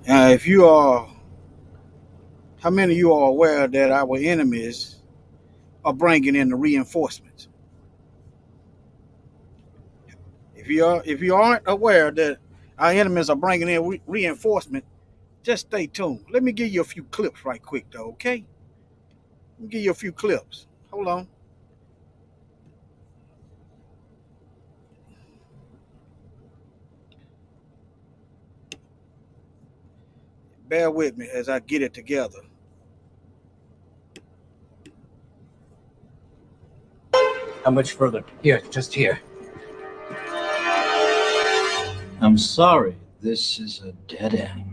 If you are, how many of you are aware that our enemies are bringing in the reinforcements? If you aren't aware that our enemies are bringing in reinforcement, just stay tuned. Let me give you a few clips right quick, though. Okay? Let me give you a few clips. Hold on. Bear with me as I get it together. How much further? Here, just here. I'm sorry, this is a dead end.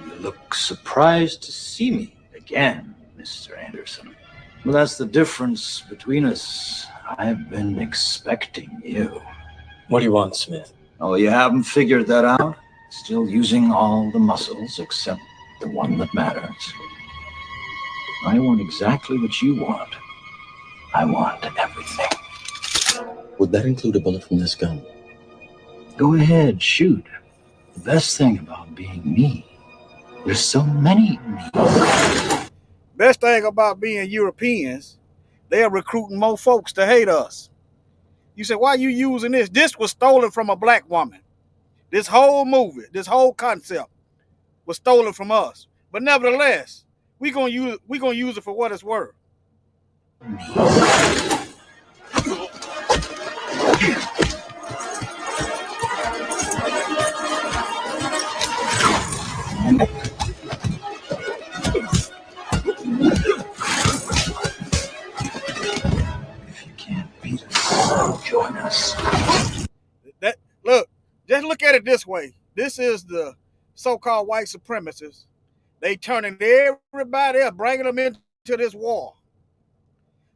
You look surprised to see me again, Mr. Anderson. Well, that's the difference between us. I've been expecting you. What do you want, Smith? Oh, you haven't figured that out? Still using all the muscles except the one that matters. I want exactly what you want. I want everything. Would that include a bullet from this gun? Go ahead, shoot. The best thing about being me, there's so many me. Best thing about being Europeans, they are recruiting more folks to hate us. You say, why are you using this? This was stolen from a black woman. This whole movie, this whole concept was stolen from us. But nevertheless, we're gonna use it for what it's worth. If you can't beat us, join us. Just look at it this way. This is the so-called white supremacists. They turning everybody else, bringing them into this war.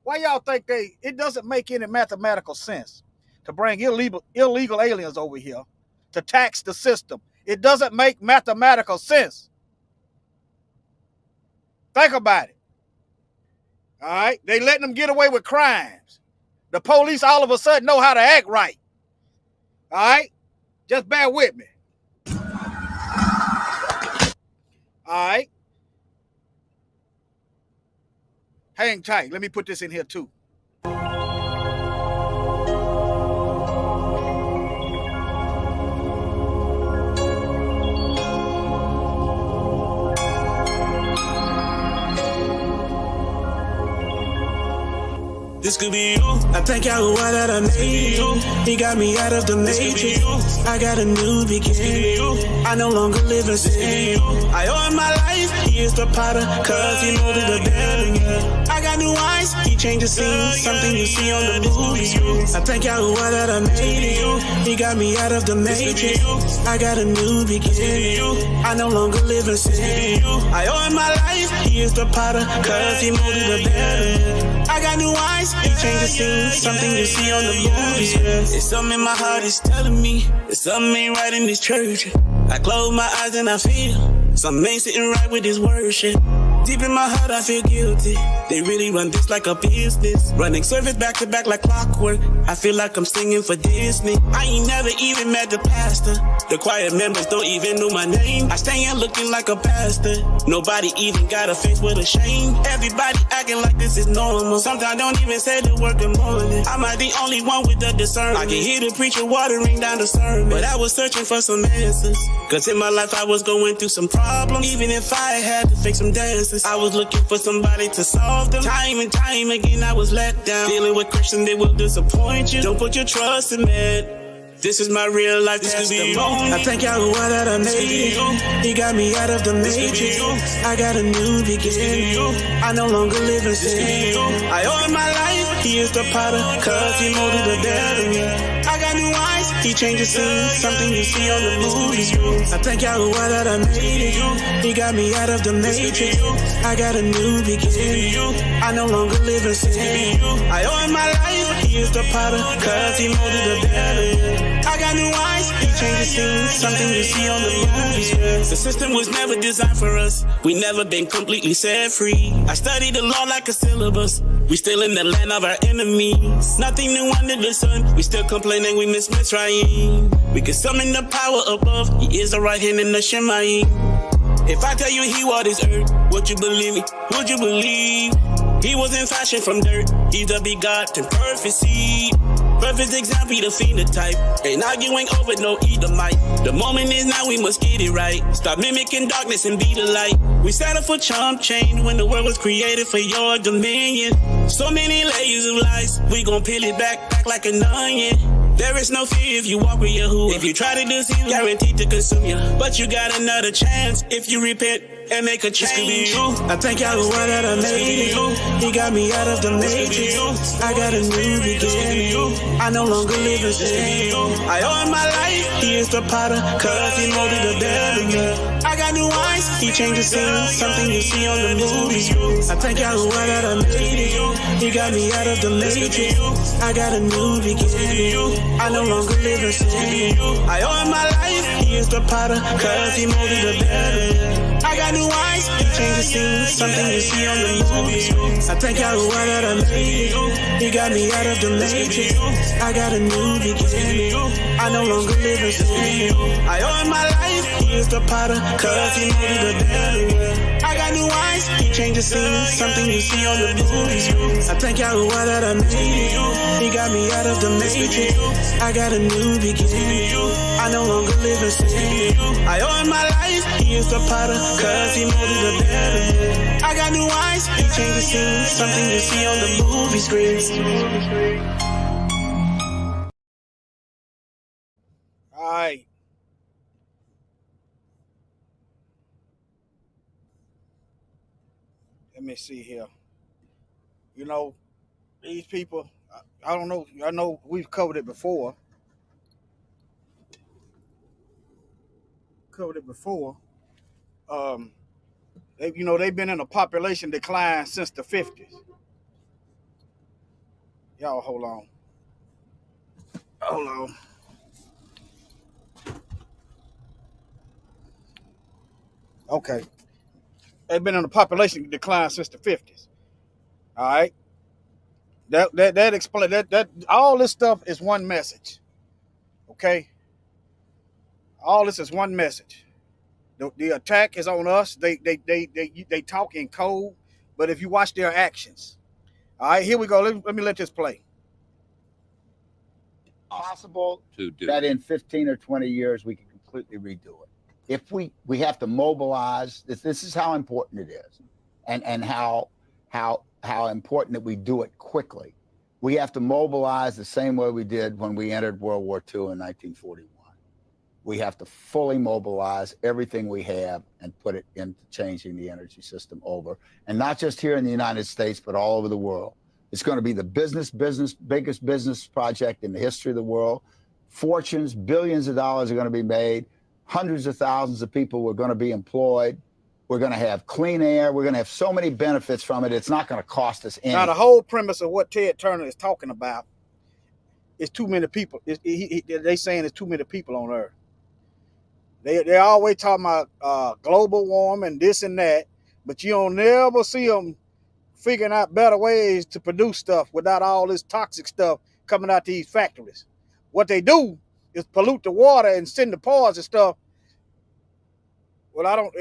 Why y'all think it doesn't make any mathematical sense to bring illegal aliens over here to tax the system? It doesn't make mathematical sense. Think about it. All right? They letting them get away with crimes. The police all of a sudden know how to act right. All right? Just bear with me. All right? Hang tight. Let me put this in here too. This could be you. I thank Yahweh that I made you. He got me out of the matrix. I got a new beginning. I no longer live in sin. I owe him my life. He is the potter, cause he molded the building. I got new eyes. He changed the scene. Something you see on the movie screen. I thank Yahweh that I made you. He got me out of the matrix. I got a new beginning. I no longer live in sin. I owe him my life. He is the potter, cause he molded the building. I got new eyes. He changed the scene, something you see on the movies. It's something in my heart is telling me that something ain't right in this church. I close my eyes and I feel something ain't sitting right with this worship. Deep in my heart I feel guilty. They really run this like a business, running service back to back like clockwork. I feel like I'm singing for Disney. I ain't never even met the pastor. The choir members don't even know my name. I stand looking like a pastor. Nobody even got a face with a shame. Everybody acting like this is normal. Sometimes don't even say the word good morning. I'm not the only one with the discernment. I can hear the preacher watering down the sermon, but I was searching for some answers. Cause in my life I was going through some problems. Even if I had to fake some dances, I was looking for somebody to solve them. Time and time again I was let down. Dealing with Christians, they will disappoint you. Don't put your trust in man. This is my real life testimony. I thank Yahweh that I made it. He got me out of the matrix. I got a new beginning. I no longer live in sin. I owe him my life. He is the potter, cause he molded the devil. I got new eyes. He changed the scene, something you see on the movies. I thank Yahweh that I made it. He got me out of the matrix. I got a new beginning. I no longer live in sin. I owe him my life. he is the potter, cause he molded the better. I got new eyes, he changed the scene, something you see on the movies. The system was never designed for us, we never been completely set free. I studied the law like a syllabus, we still in the land of our enemies. Nothing new under the sun, we still complaining we miss Mitzrayim. We can summon the power above, he is the right hand in the Shemayim. If I tell you he walked this earth, would you believe me? Would you believe? He was in fashion from dirt, he's the begotten perfect seed. Perfect example, the phenotype. Ain't arguing over no Edomite. The moment is now, we must get it right. Stop mimicking darkness and be the light. We settled for chump change when the world was created for your dominion. So many layers of lies, we gon' peel it back like an onion. There is no fear if you walk with Yahuwah. If you try to deceive, guaranteed to consume you. But you got another chance if you repent and make a change. I thank Yahuwah that I made it. He got me out of the matrix. I got a new beginning. I no longer live in sin. I owe him my life. He is the potter, cause he molded the better. I got new eyes. He changed the scene, something you see on the movies. I thank Yahuwah that I made it. He got me out of the matrix. I got a new beginning. I no longer live in sin. I owe him my life. He is the potter, cause he molded the better. I got new eyes. He changed the scene, something you see on the movies. I thank Yahuwah that I made it. He got me out of the matrix. I got a new beginning. I no longer live in sin. I owe him my life. He is the potter, cause he molded the better. I got new eyes. He changed the scene, something you see on the movies. I thank Yahuwah that I made it. He got me out of the matrix. I got a new beginning. I no longer live in sin. I owe him my life. He is the potter, cause he molded the better. I got new eyes. He changed the scene, something you see on the movie screens. All right. Let me see here. You know, these people, I don't know. I know we've covered it before. They've been in a population decline since the 50s. Y'all, hold on. Okay, they've been in a population decline since the 50s. All right, that explain that all this stuff is one message. Okay, all this is one message. The attack is on us. They talk in code, but if you watch their actions, all right, here we go. Let me let this play. Possible to do that in 15 or 20 years we can completely redo it. If we have to mobilize, this is how important it is, and how important that we do it quickly. We have to mobilize the same way we did when we entered World War II in 1941. We have to fully mobilize everything we have and put it into changing the energy system over, and not just here in the United States, but all over the world. It's going to be the biggest business project in the history of the world. Fortunes, billions of dollars are going to be made. Hundreds of thousands of people are going to be employed. We're going to have clean air. We're going to have so many benefits from it. It's not going to cost us anything. Now, the whole premise of what Ted Turner is talking about is too many people. They saying it's too many people on Earth. They always talking about global warming, this and that, but you don't never see them figuring out better ways to produce stuff without all this toxic stuff coming out these factories. What they do is pollute the water and send the pores and stuff. Well,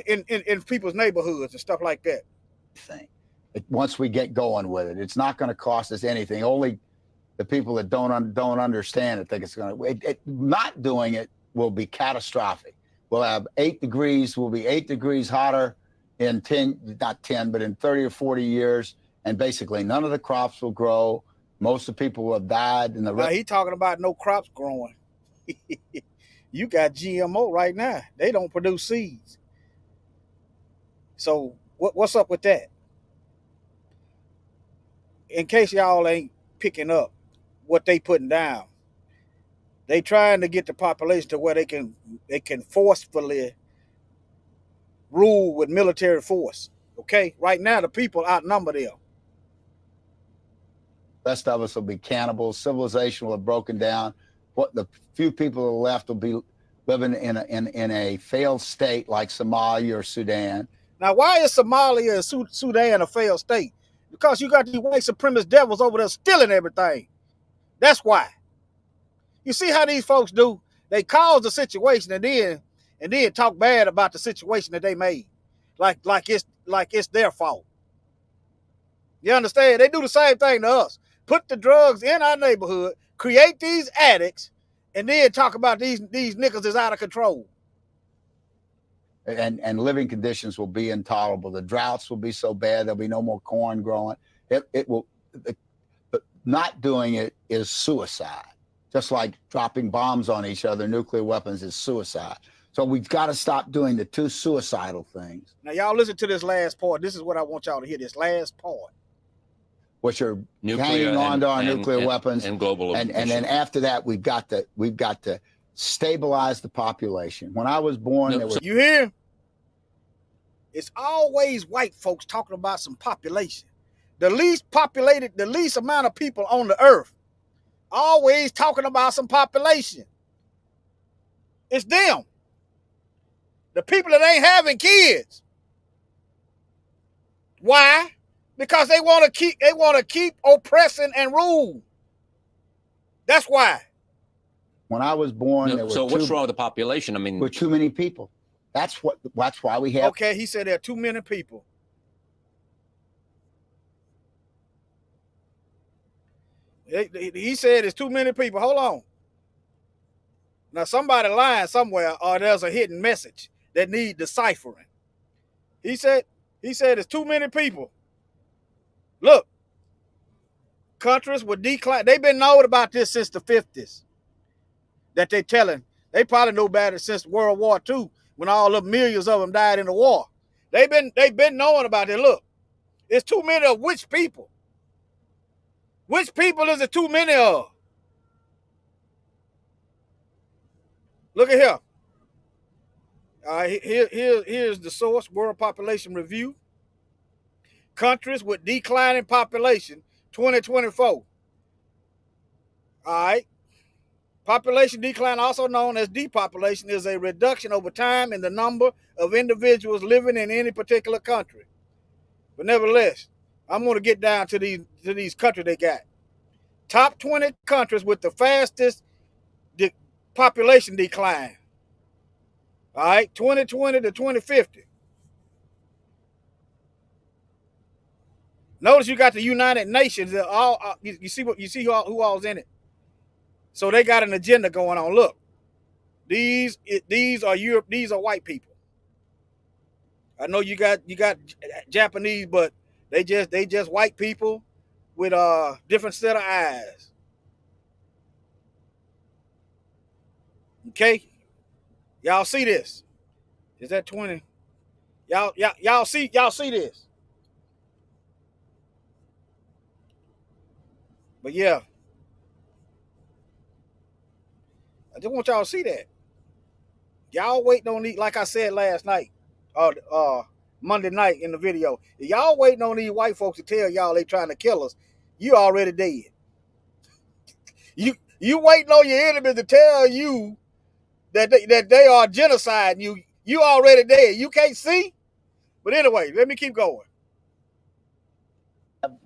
in people's neighborhoods and stuff like that. Once we get going with it, it's not going to cost us anything. Only the people that don't understand it think it's going to. Not doing it will be catastrophic. We'll have 8 degrees. We'll be 8 degrees hotter in 30 or 40 years, and basically none of the crops will grow. Most of the people will have died. And he talking about no crops growing. You got GMO right now. They don't produce seeds. So what's up with that? In case y'all ain't picking up what they putting down, they trying to get the population to where they can forcefully rule with military force. Okay, right now the people outnumber them. rest of us will be cannibals. Civilization will have broken down. What the few people who are left will be living in a failed state like Somalia or Sudan. Now, why is Somalia and Sudan a failed state? Because you got these white supremacist devils over there stealing everything. That's why. You see how these folks do? They cause the situation and then talk bad about the situation that they made, like it's their fault. You understand? They do the same thing to us. Put the drugs in our neighborhood, create these addicts, and then talk about these niggas is out of control. And living conditions will be intolerable. The droughts will be so bad there'll be no more corn growing. It will. But not doing it is suicide. Just like dropping bombs on each other, nuclear weapons is suicide. So we've got to stop doing the two suicidal things. Now, y'all listen to this last part. This is what I want y'all to hear, this last part. Which are hanging on to our nuclear weapons. And global and then after that, we've got to stabilize the population. When I was born, there was... You hear? It's always white folks talking about some population. The least populated, the least amount of people on the earth. Always talking about some population. It's them. The people that ain't having kids. Why? Because they want to keep oppressing and rule. That's why. When I was born, there were so what's wrong with the population? I mean, we're too many people. That's why we have. Okay, he said there are too many people. He said it's too many people. Hold on. Now somebody lying somewhere, or there's a hidden message that need deciphering. He said it's too many people. Look, countries would decline. They've been knowing about this since the 50s. That they telling. They probably know about it since World War II, when all the millions of them died in the war. They've been knowing about it. Look, it's too many of which people? Which people is it too many of? Look at here. All right, here's the source, World Population Review. Countries with declining population, 2024. All right. Population decline, also known as depopulation, is a reduction over time in the number of individuals living in any particular country. But nevertheless, I'm going to get down to these countries they got. Top 20 countries with the fastest population decline. All right, 2020 to 2050. Notice you got the United Nations. You see who all's in it. So they got an agenda going on. Look, these are Europe. These are white people. I know you got Japanese, but they just white people with a different set of eyes. Okay, y'all see this? Is that 20? Y'all see this? But yeah, I just want y'all to see that. Y'all waiting on these, like I said last night, Monday night in the video. If y'all waiting on these white folks to tell y'all they trying to kill us, you already dead. You waiting on your enemies to tell you that they are genociding you already dead. You can't see. But anyway, let me keep going.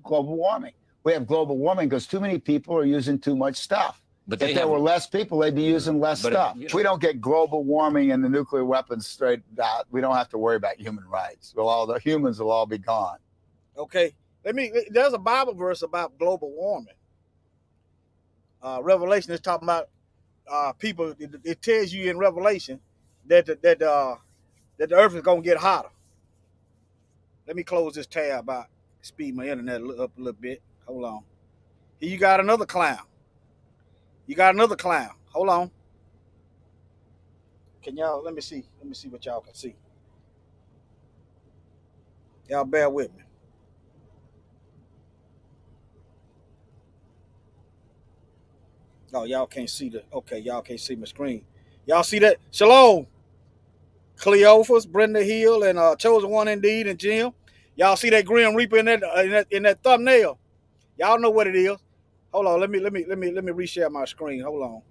Global warming. We have global warming because too many people are using too much stuff. But if there were less people, they'd be using less stuff. If we don't get global warming and the nuclear weapons straightened out, we don't have to worry about human rights. Well, all the humans will all be gone. Okay. There's a Bible verse about global warming. Revelation is talking about people. It tells you in Revelation that the earth is gonna get hotter. Let me close this tab out. Speed my internet up a little bit. Hold on. Here you got another clown. Hold on. Can y'all, let me see what y'all can see. Y'all bear with me. Oh, y'all can't see y'all can't see my screen. Y'all see that? Shalom. Cleophas, Brenda Hill, and Chosen One Indeed, and Jim. Y'all see that Grim Reaper in that thumbnail? Y'all know what it is. Hold on. Let me reshare my screen. Hold on.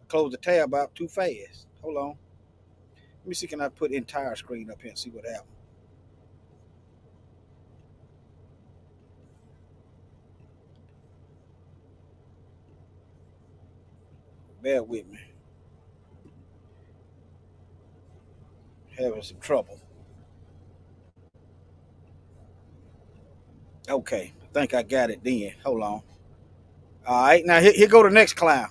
Close the tab out too fast. Hold on. Let me see. Can I put entire screen up here and see what happens? Bear with me. Having some trouble. Okay. I think I got it then. Hold on. All right. Now here go the next clown.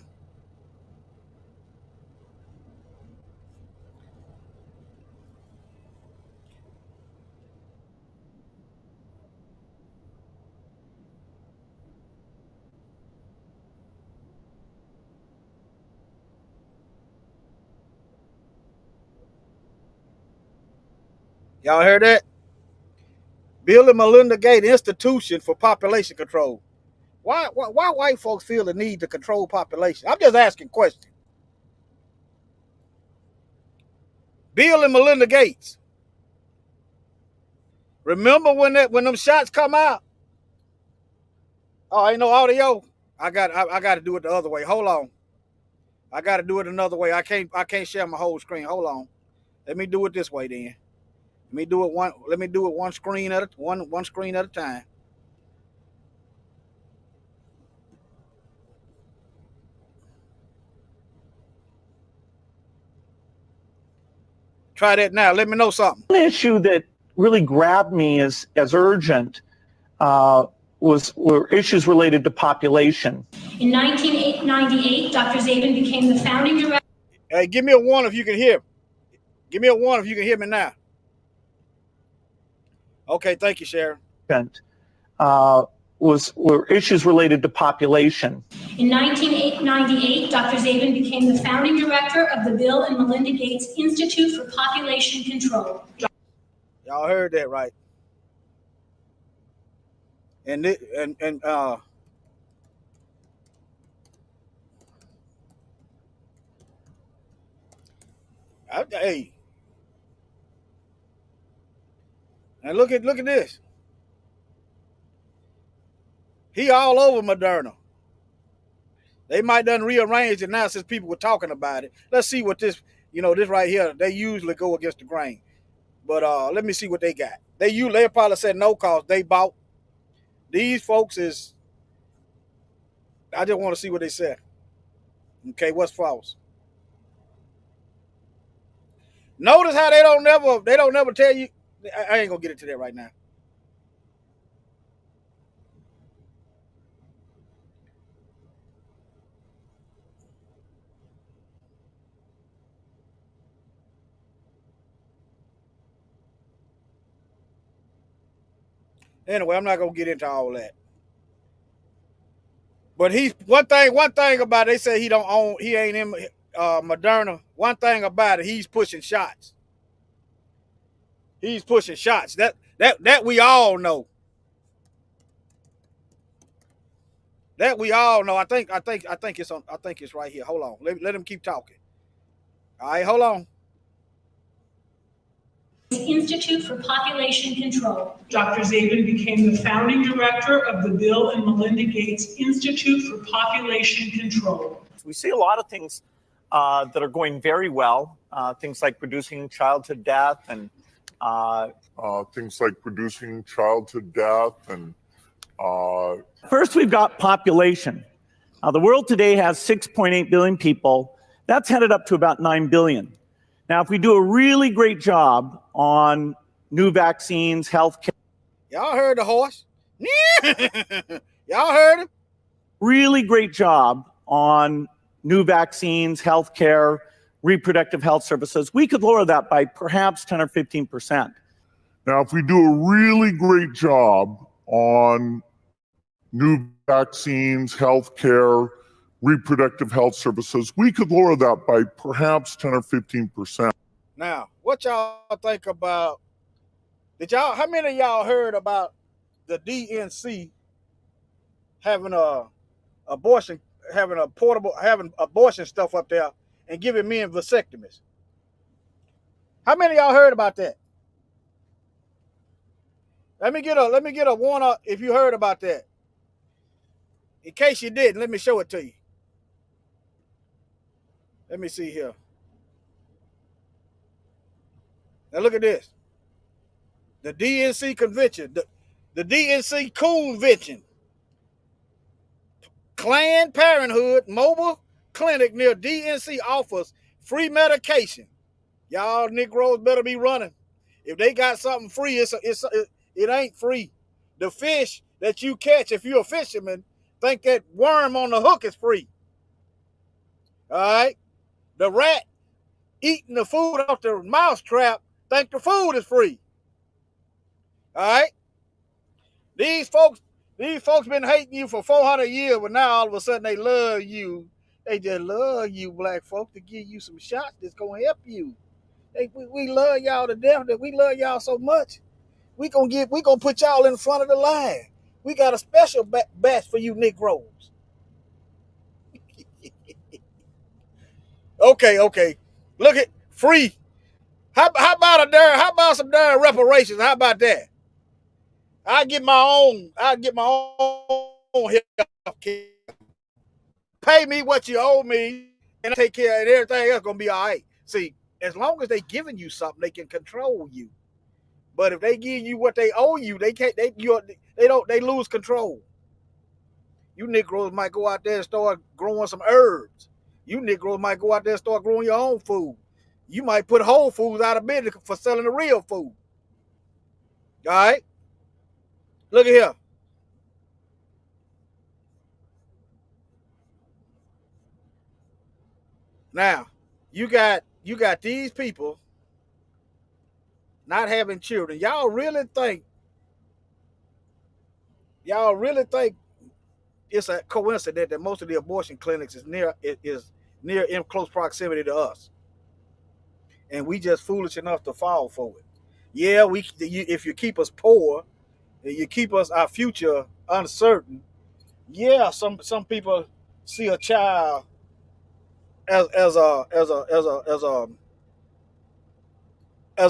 Y'all heard that? Bill and Melinda Gates Institution for Population Control. Why white folks feel the need to control population? I'm just asking questions. Bill and Melinda Gates. Remember when them shots come out? Oh, ain't no audio. I got to do it the other way. Hold on. I got to do it another way. I can't share my whole screen. Hold on. Let me do it this way then. Let me do it one screen at one screen at a time. Try that now. Let me know something. One issue that really grabbed me as urgent were issues related to population. In 1998, Dr. Zabin became the founding director. Hey, give me a one if you can hear. Give me a one if you can hear me now. Okay, thank you, Sharon. Were issues related to population. In 1998, Dr. Zabin became the founding director of the Bill and Melinda Gates Institute for Population Control. Y'all heard that right. Hey, and look at this. He all over Moderna. They might done rearranged it now since people were talking about it. Let's see what this right here. They usually go against the grain, but let me see what they got. They probably said no cause they bought. These folks is. I just want to see what they said. Okay, what's false? Notice how they don't never tell you. I ain't gonna get into that right now. Anyway, I'm not gonna get into all that. But he's one thing about it, they say he ain't in Moderna. One thing about it, he's pushing shots. He's pushing shots. That we all know. That we all know. I think it's right here. Hold on. Let him keep talking. All right, hold on. Institute for Population Control. Dr. Zabin became the founding director of the Bill and Melinda Gates Institute for Population Control. We see a lot of things that are going very well, things like reducing childhood death and First, we've got population. The world today has 6.8 billion people. That's headed up to about 9 billion. Now, if we do a really great job on new vaccines, healthcare. Y'all heard the horse? Y'all heard him? Really great job on new vaccines, healthcare, reproductive health services. We could lower that by perhaps 10 or 15%. Now, if we do a really great job on new vaccines, healthcare, reproductive health services, we could lower that by perhaps 10 or 15%. Now, what y'all think about? How many of y'all heard about the DNC having abortion stuff up there and giving men vasectomies? How many of y'all heard about that? Let me get a one if you heard about that. In case you didn't, let me show it to you. Let me see here. Now look at this. The DNC convention, the DNC convention. Planned Parenthood mobile clinic near DNC offers free medication. Y'all Negroes better be running. If they got something free, it ain't free. The fish that you catch, if you're a fisherman, think that worm on the hook is free. All right? The rat eating the food off the mouse trap, think the food is free. All right? These folks been hating you for 400 years, but now all of a sudden they love you. They just love you, black folks, to give you some shots that's gonna help you. We love y'all to death. That we love y'all so much. We gonna put y'all in front of the line. We got a special batch for you Negroes. Okay. Look at free. How about some darn reparations? How about that? I get my own health care. Pay me what you owe me, and I take care of it, everything else gonna be all right. See, as long as they giving you something, they can control you. But if they give you what they owe you, they can't. They lose control. You Negroes might go out there and start growing some herbs. You Negroes might go out there and start growing your own food. You might put Whole Foods out of business for selling the real food. All right. Look at here. Now, you got these people not having children. Y'all really think it's a coincidence that most of the abortion clinics is near in close proximity to us, and we just foolish enough to fall for it? Yeah, if you keep us poor, you keep our future uncertain. Yeah, some people see a child as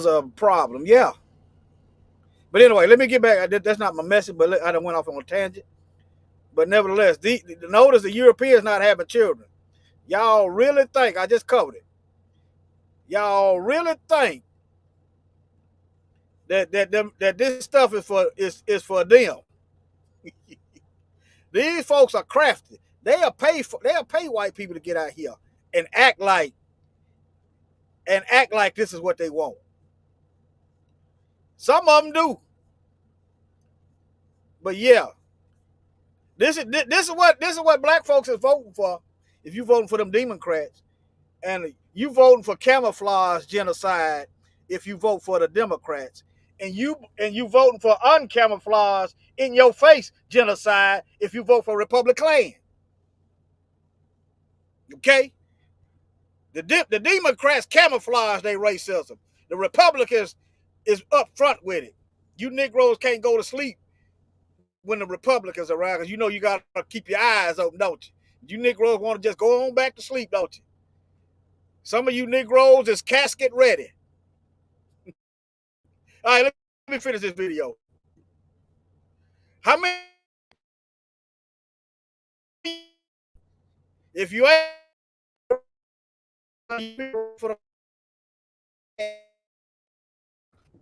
a problem. Yeah, but anyway, let me get back. That's not my message, but I done went off on a tangent. But nevertheless, notice the Europeans not having children. Y'all really think, I just covered it, y'all really think that this stuff is for them. These folks are crafty. They'll pay white people to get out here and act like this is what they want. Some of them do. But yeah, this is what black folks is voting for. If you voting for them Democrats, and you voting for camouflage genocide if you vote for the Democrats, and you voting for uncamouflage in your face genocide if you vote for Republican. Okay? The Democrats camouflage their racism. The Republicans is up front with it. You Negroes can't go to sleep when the Republicans are around, because you know you got to keep your eyes open, don't you? You Negroes want to just go on back to sleep, don't you? Some of you Negroes is casket ready. All right, let me finish this video. How many? If you ain't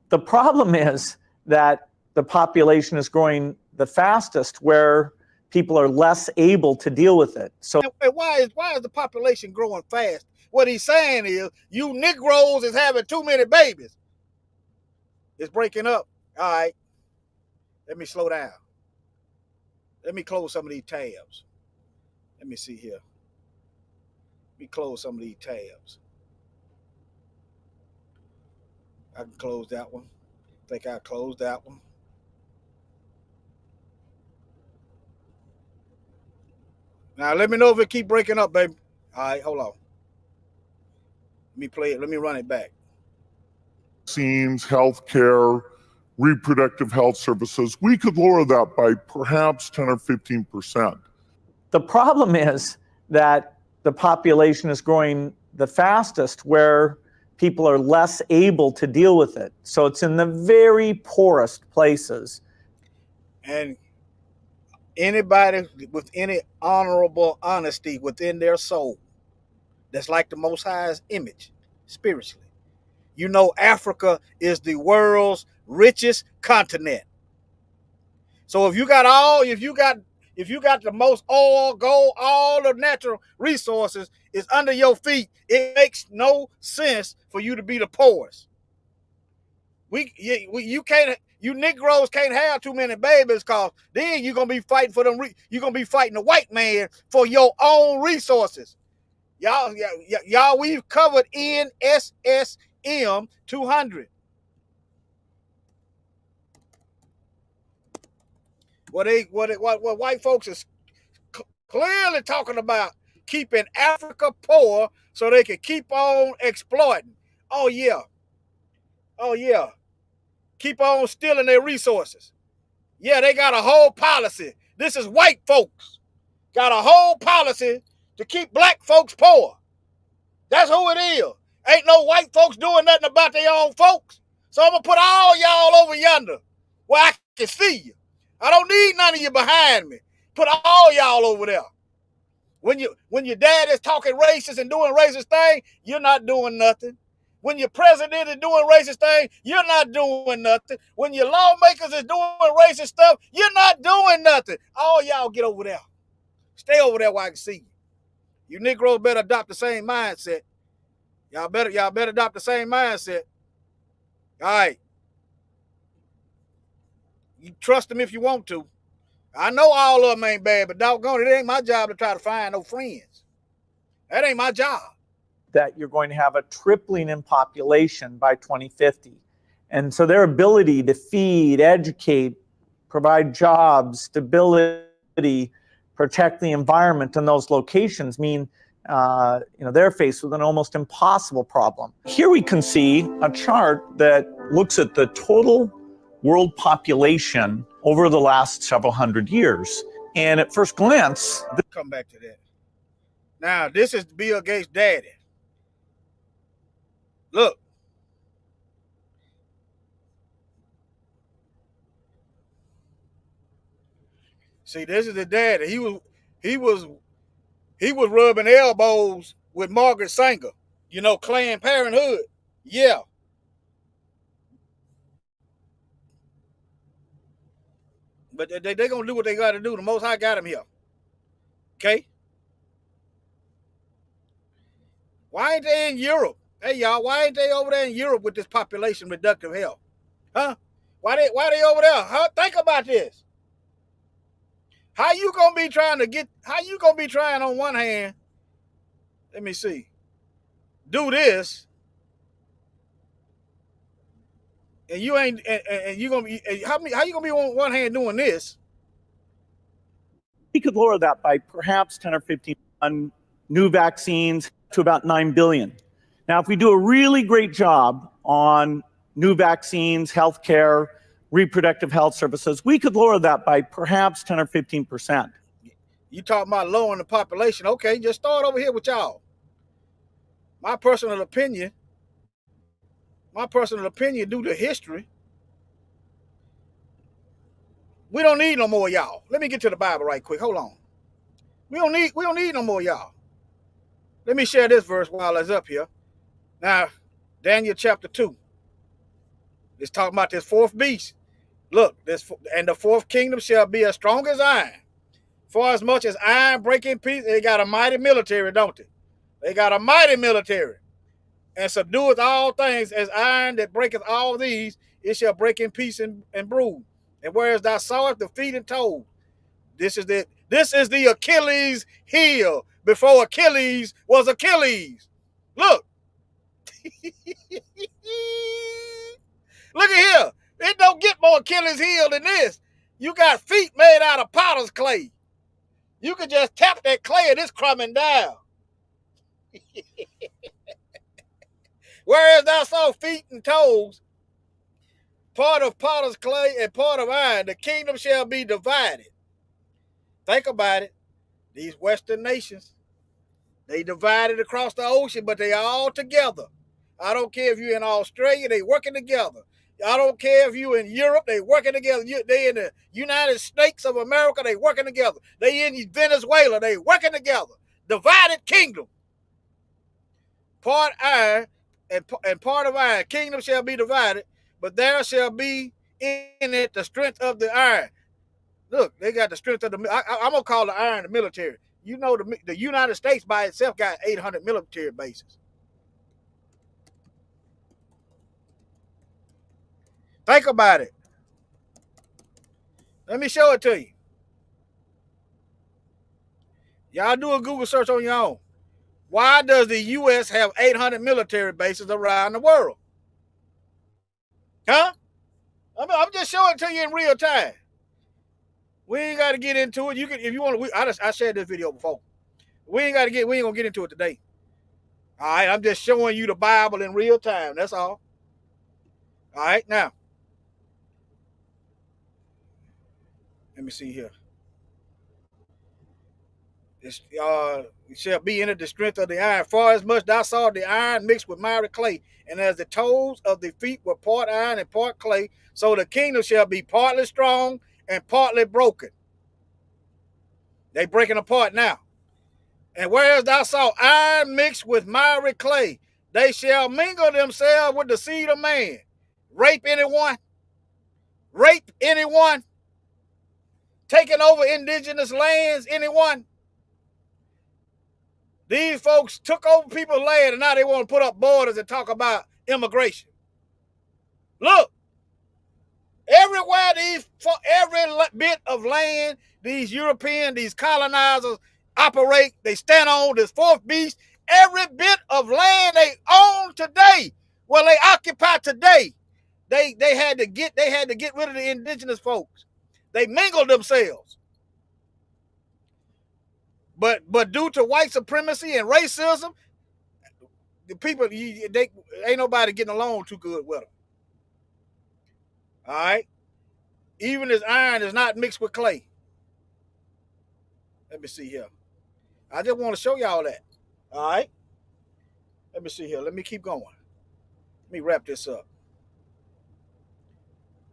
the problem is that the population is growing the fastest where people are less able to deal with it. So why is the population growing fast? What he's saying is you Negroes is having too many babies. It's breaking up. All right. Let me slow down. Let me close some of these tabs. Let me see here. Let me close some of these tabs. I can close that one. I think I closed that one. Now let me know if it keep breaking up, baby. All right, hold on. Let me play it. Let me run it back. Vaccines, healthcare, reproductive health services, we could lower that by perhaps 10 or 15%. The problem is that the population is growing the fastest where people are less able to deal with it. So it's in the very poorest places. And Anybody with any honorable honesty within their soul, that's like the Most High's image spiritually. You know, Africa is the world's richest continent. So if you got the most oil, gold, all the natural resources is under your feet, it makes no sense for you to be the poorest. You Negroes can't have too many babies, cause then you're gonna be fighting for them. You're gonna be fighting the white man for your own resources. Y'all, we've covered NSSM 200. What white folks is clearly talking about keeping Africa poor so they can keep on exploiting. Oh yeah. Keep on stealing their resources. Yeah, they got a whole policy. This is white folks. Got a whole policy to keep black folks poor. That's who it is. Ain't no white folks doing nothing about their own folks. So I'm going to put all y'all over yonder where I can see you. I don't need none of you behind me. Put all y'all over there. When your dad is talking racist and doing racist things, you're not doing nothing. When your president is doing racist things, you're not doing nothing. When your lawmakers is doing racist stuff, you're not doing nothing. All y'all get over there. Stay over there where I can see you. You Negroes better adopt the same mindset. Y'all better adopt the same mindset. All right. You trust them if you want to. I know all of them ain't bad, but doggone it ain't my job to try to find no friends. That ain't my job. That you're going to have a tripling in population by 2050. And so their ability to feed, educate, provide jobs, stability, protect the environment in those locations mean they're faced with an almost impossible problem. Here we can see a chart that looks at the total world population over the last several hundred years. And at first glance... Come back to that. Now, this is Bill Gates' daddy. Look. See, this is the daddy. He was rubbing elbows with Margaret Sanger. You know, Planned Parenthood. Yeah. But they gonna do what they gotta do. The Most High got him here. Okay? Why ain't they in Europe? Hey y'all, why ain't they over there in Europe with this population reductive health? Huh? Why they over there? Huh? Think about this. How you gonna be trying on one hand, let me see, do this, and you ain't and you gonna be how you gonna be on one hand doing this? We could lower that by perhaps 10 or 15 on new vaccines to about 9 billion. Now, if we do a really great job on new vaccines, healthcare, reproductive health services, we could lower that by perhaps 10 or 15%. You talking about lowering the population. Okay, just start over here with y'all. My personal opinion, due to history, we don't need no more y'all. Let me get to the Bible right quick. Hold on. We don't need no more y'all. Let me share this verse while it's up here. Now, Daniel chapter 2. It's talking about this fourth beast. Look, and the fourth kingdom shall be as strong as iron. For as much as iron break in peace, they got a mighty military, don't they? They got a mighty military. And subdueth all things as iron that breaketh all these, it shall break in peace and bruise. And whereas thou sawest the feet and toes, this is the Achilles heel before Achilles was Achilles. Look. Look at here. It don't get more Achilles heel than this. You got feet made out of potter's clay. You can just tap that clay and it's crumbing down. Whereas thou saw feet and toes, part of potter's clay and part of iron, the kingdom shall be divided. Think about it. These Western nations, they divided across the ocean, but they all together. I don't care if you're in Australia, they working together. I don't care if you in Europe, they working together. They in the United States of America, they working together. They in Venezuela, they working together. Divided kingdom. Part iron and part of iron. Kingdom shall be divided, but there shall be in it the strength of the iron. Look, they got the strength of the. I'm gonna call the iron the military. You know, the United States by itself got 800 military bases. Think about it. Let me show it to you. Y'all do a Google search on your own. Why does the U.S. have 800 military bases around the world? Huh? I'm just showing it to you in real time. We ain't got to get into it. You can, if you want to. I shared this video before. We ain't gonna get into it today. All right, I'm just showing you the Bible in real time. That's all. All right, now let me see here. It shall be in it the strength of the iron. Far as much thou saw the iron mixed with miry clay, and as the toes of the feet were part iron and part clay, so the kingdom shall be partly strong and partly broken. They breaking apart now. And whereas thou saw iron mixed with miry clay, they shall mingle themselves with the seed of man. Rape anyone? Rape anyone? Taking over indigenous lands? Anyone? These folks took over people's land and now they want to put up borders and talk about immigration. Look, everywhere every bit of land these European, these colonizers operate, they stand on this fourth beast. Every bit of land they own today, well, they occupy today. They had to get rid of the indigenous folks. They mingled themselves. But due to white supremacy and racism, the people, they ain't nobody getting along too good with them. All right? Even this iron is not mixed with clay. Let me see here. I just want to show y'all that. All right? Let me see here. Let me keep going. Let me wrap this up.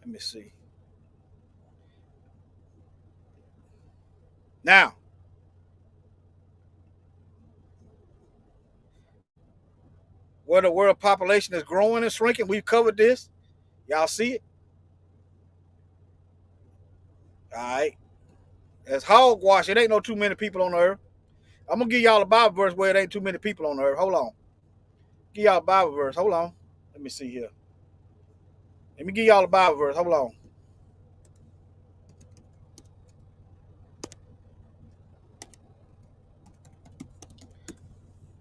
Let me see. Now, where the world population is growing and shrinking, we've covered this. Y'all see it? All right. It's hogwash. It ain't no too many people on the earth. I'm going to give y'all a Bible verse where it ain't too many people on the earth. Hold on. Give y'all a Bible verse. Hold on. Let me see here. Let me give y'all a Bible verse. Hold on.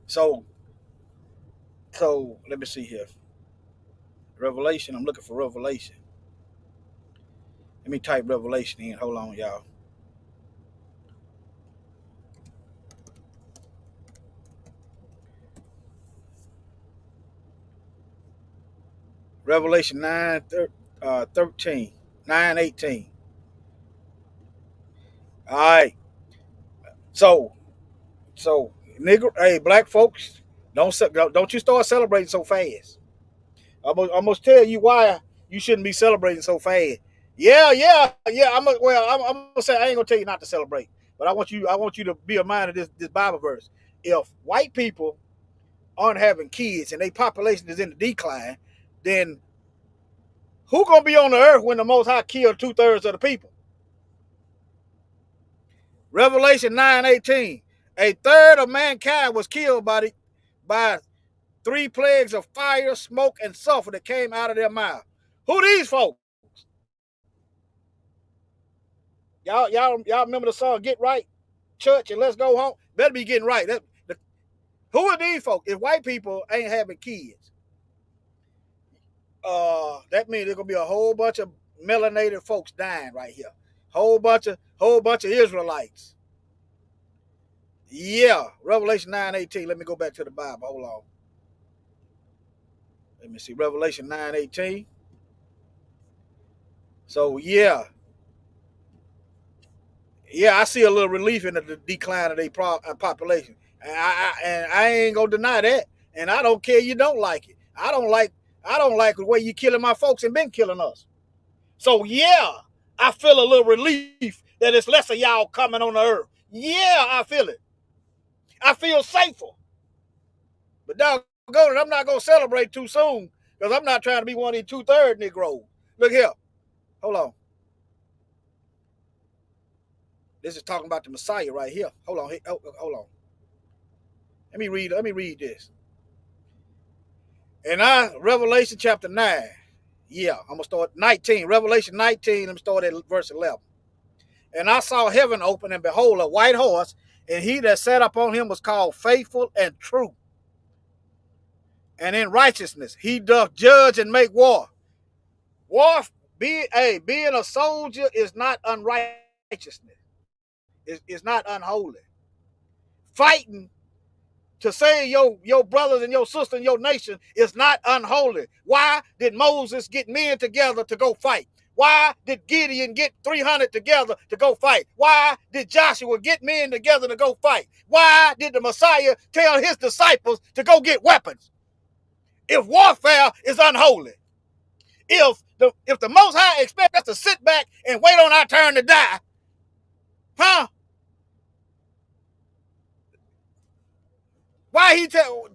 So let me see here. Revelation. I'm looking for Revelation. Let me type Revelation in. Hold on, y'all. Revelation 9:13, 9:18. All right. So, nigga, hey, black folks, don't you start celebrating so fast. I'm gonna tell you why you shouldn't be celebrating so fast. Yeah. I'm gonna say I ain't gonna tell you not to celebrate, but I want you to be a mind of this Bible verse. If white people aren't having kids and their population is in the decline, then who gonna be on the earth when the Most High killed 2/3 of the people? Revelation 9:18. A third of mankind was killed by 3 plagues of fire, smoke, and sulfur that came out of their mouth. Who these folks? Y'all remember the song "Get Right, Church, and Let's Go Home"? Better be getting right. Who are these folks? If white people ain't having kids, that means there's gonna be a whole bunch of melanated folks dying right here. Whole bunch of Israelites. Yeah, Revelation 9:18. Let me go back to the Bible. Hold on. Let me see. Revelation 9:18. So yeah, I see a little relief in the decline of their population, and I ain't gonna deny that. And I don't care you don't like it. I I don't like the way you killing my folks and been killing us. So yeah, I feel a little relief that it's less of y'all coming on the earth. Yeah, I feel it. I feel safer. But doggone it, I'm not going to celebrate too soon because I'm not trying to be one of these 2/3 Negroes. Look here. Hold on. This is talking about the Messiah right here. Hold on. Hold on. Let me read this. And Revelation chapter 9. Yeah, I'm going to start 19. Revelation 19, I'm going to start at verse 11. And I saw heaven open, and behold, a white horse, and he that sat upon him was called Faithful and True. And in righteousness he doth judge and make war. Being a soldier is not unrighteousness. It's not unholy. Fighting to save your brothers and your sister and your nation is not unholy. Why did Moses get men together to go fight? Why did Gideon get 300 together to go fight? Why did Joshua get men together to go fight? Why did the Messiah tell his disciples to go get weapons? If warfare is unholy, if the Most High expect us to sit back and wait on our turn to die, huh? Why he tell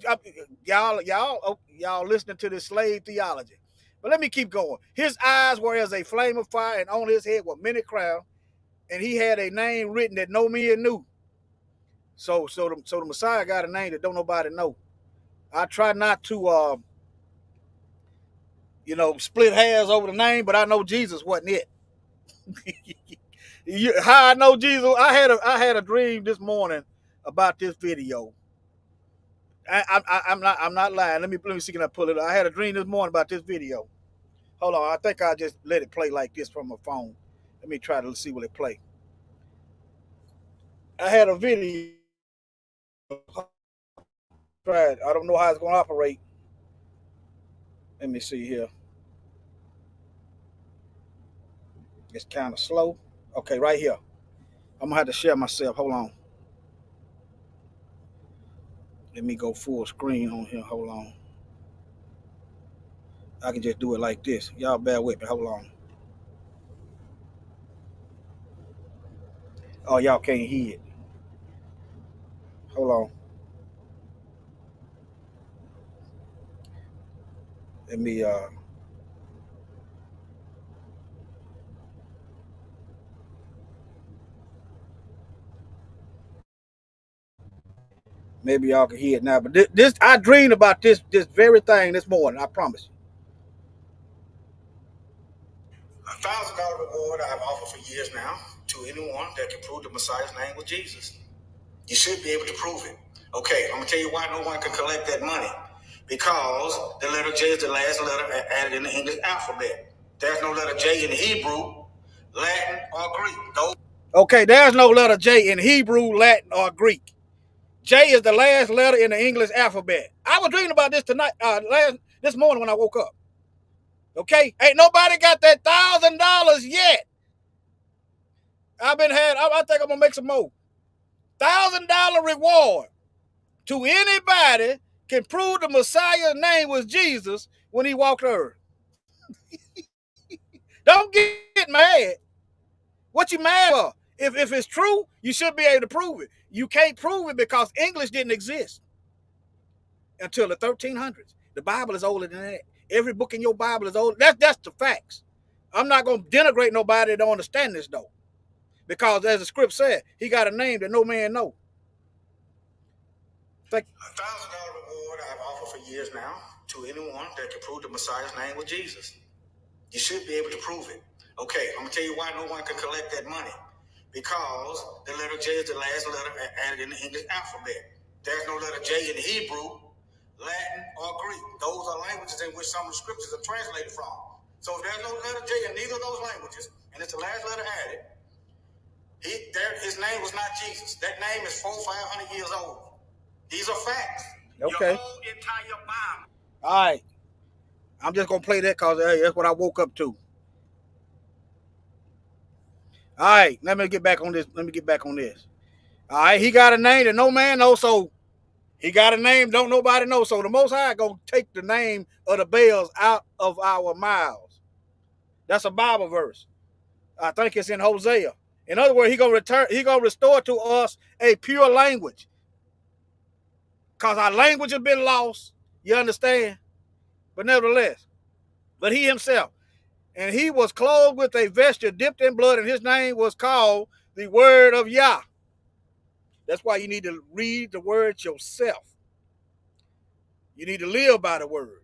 y'all listening to this slave theology? But let me keep going. His eyes were as a flame of fire, and on his head were many crowns, and he had a name written that no man knew. So the Messiah got a name that don't nobody know. I try not to split hairs over the name, but I know Jesus wasn't it. How I know Jesus? I had a dream this morning about this video. I'm not lying. Let me see, can I pull it up? I had a dream this morning about this video. Hold on, I think I'll just let it play like this from my phone. Let me try to see what it play. I had a video. Tried. I don't know how it's gonna operate. Let me see here. It's kind of slow. Okay, right here. I'm gonna have to share myself. Hold on. Let me go full screen on here. Hold on. I can just do it like this. Y'all bear with me. Hold on. Oh, y'all can't hear it. Hold on. Let me maybe y'all can hear it now. But this I dreamed about this very thing this morning. I promise you. $1,000 reward I've offered for years now to anyone that can prove the Messiah's name was Jesus. You should be able to prove it. Okay, I'm gonna tell you why no one can collect that money. Because the letter J is the last letter added in the English alphabet. There's no letter J in Hebrew, Latin, or Greek. Okay, there's no letter J in Hebrew, Latin, or Greek. J is the last letter in the English alphabet. I was dreaming about this tonight, this morning when I woke up. Okay, ain't nobody got that $1,000 yet. I think I'm gonna make some more. $1,000 reward to anybody can prove the Messiah's name was Jesus when he walked the earth. Don't get mad. What you mad for? If it's true, you should be able to prove it. You can't prove it because English didn't exist until the 1300s. The Bible is older than that. Every book in your Bible is older. That's the facts. I'm not going to denigrate nobody that don't understand this, though. Because as the script said, he got a name that no man know. $1,000 reward I've offered for years now to anyone that can prove the Messiah's name was Jesus. You should be able to prove it. Okay, I'm going to tell you why no one can collect that money. Because the letter J is the last letter added in the English alphabet. There's no letter J in Hebrew, Latin, or Greek. Those are languages in which some of the scriptures are translated from. So if there's no letter J in neither of those languages, and it's the last letter added, his name was not Jesus. That name is 400-500 years old. These are facts. Okay. Your whole entire Bible. All right. I'm just going to play that because that's what I woke up to. All right. Let me get back on this. All right. He got a name that no man knows. So He got a name, don't nobody know. So the Most High gonna take the name of the Baals out of our mouths. That's a Bible verse. I think it's in Hosea. In other words, he gonna restore to us a pure language. Because our language has been lost. You understand? But nevertheless, but he himself, and he was clothed with a vesture dipped in blood, and his name was called the Word of Yah. That's why you need to read the word yourself. You need to live by the word.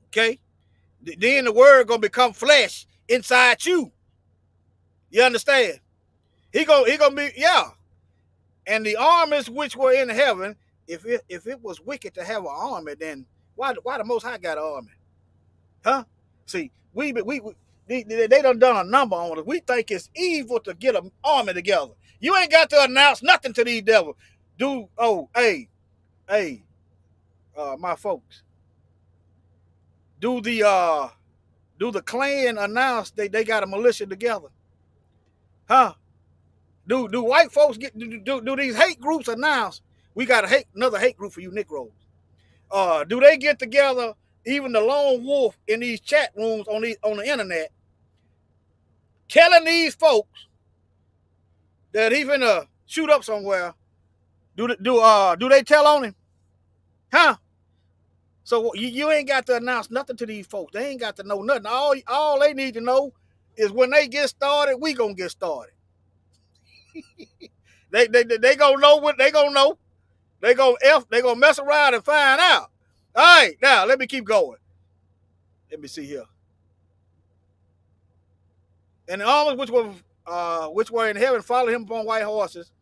Okay? Then the word gonna become flesh inside you. You understand? He gonna be, yeah. And the armies which were in heaven, if it was wicked to have an army, then why the Most High got an army? Huh? See, they done a number on us. We think it's evil to get an army together. You ain't got to announce nothing to these devils. Hey, my folks. Do the Klan announce they got a militia together? Huh? Do white folks do these hate groups announce we got another hate group for you Negroes? Do they get together? Even the lone wolf in these chat rooms on the internet, telling these folks that he's gonna shoot up somewhere. Do they tell on him? Huh? So you ain't got to announce nothing to these folks. They ain't got to know nothing. All they need to know is when they get started, we gonna get started. they gonna know what they gonna know. They gonna mess around and find out. All right, now let me keep going. Let me see here. And the armies which were in heaven followed him upon white horses,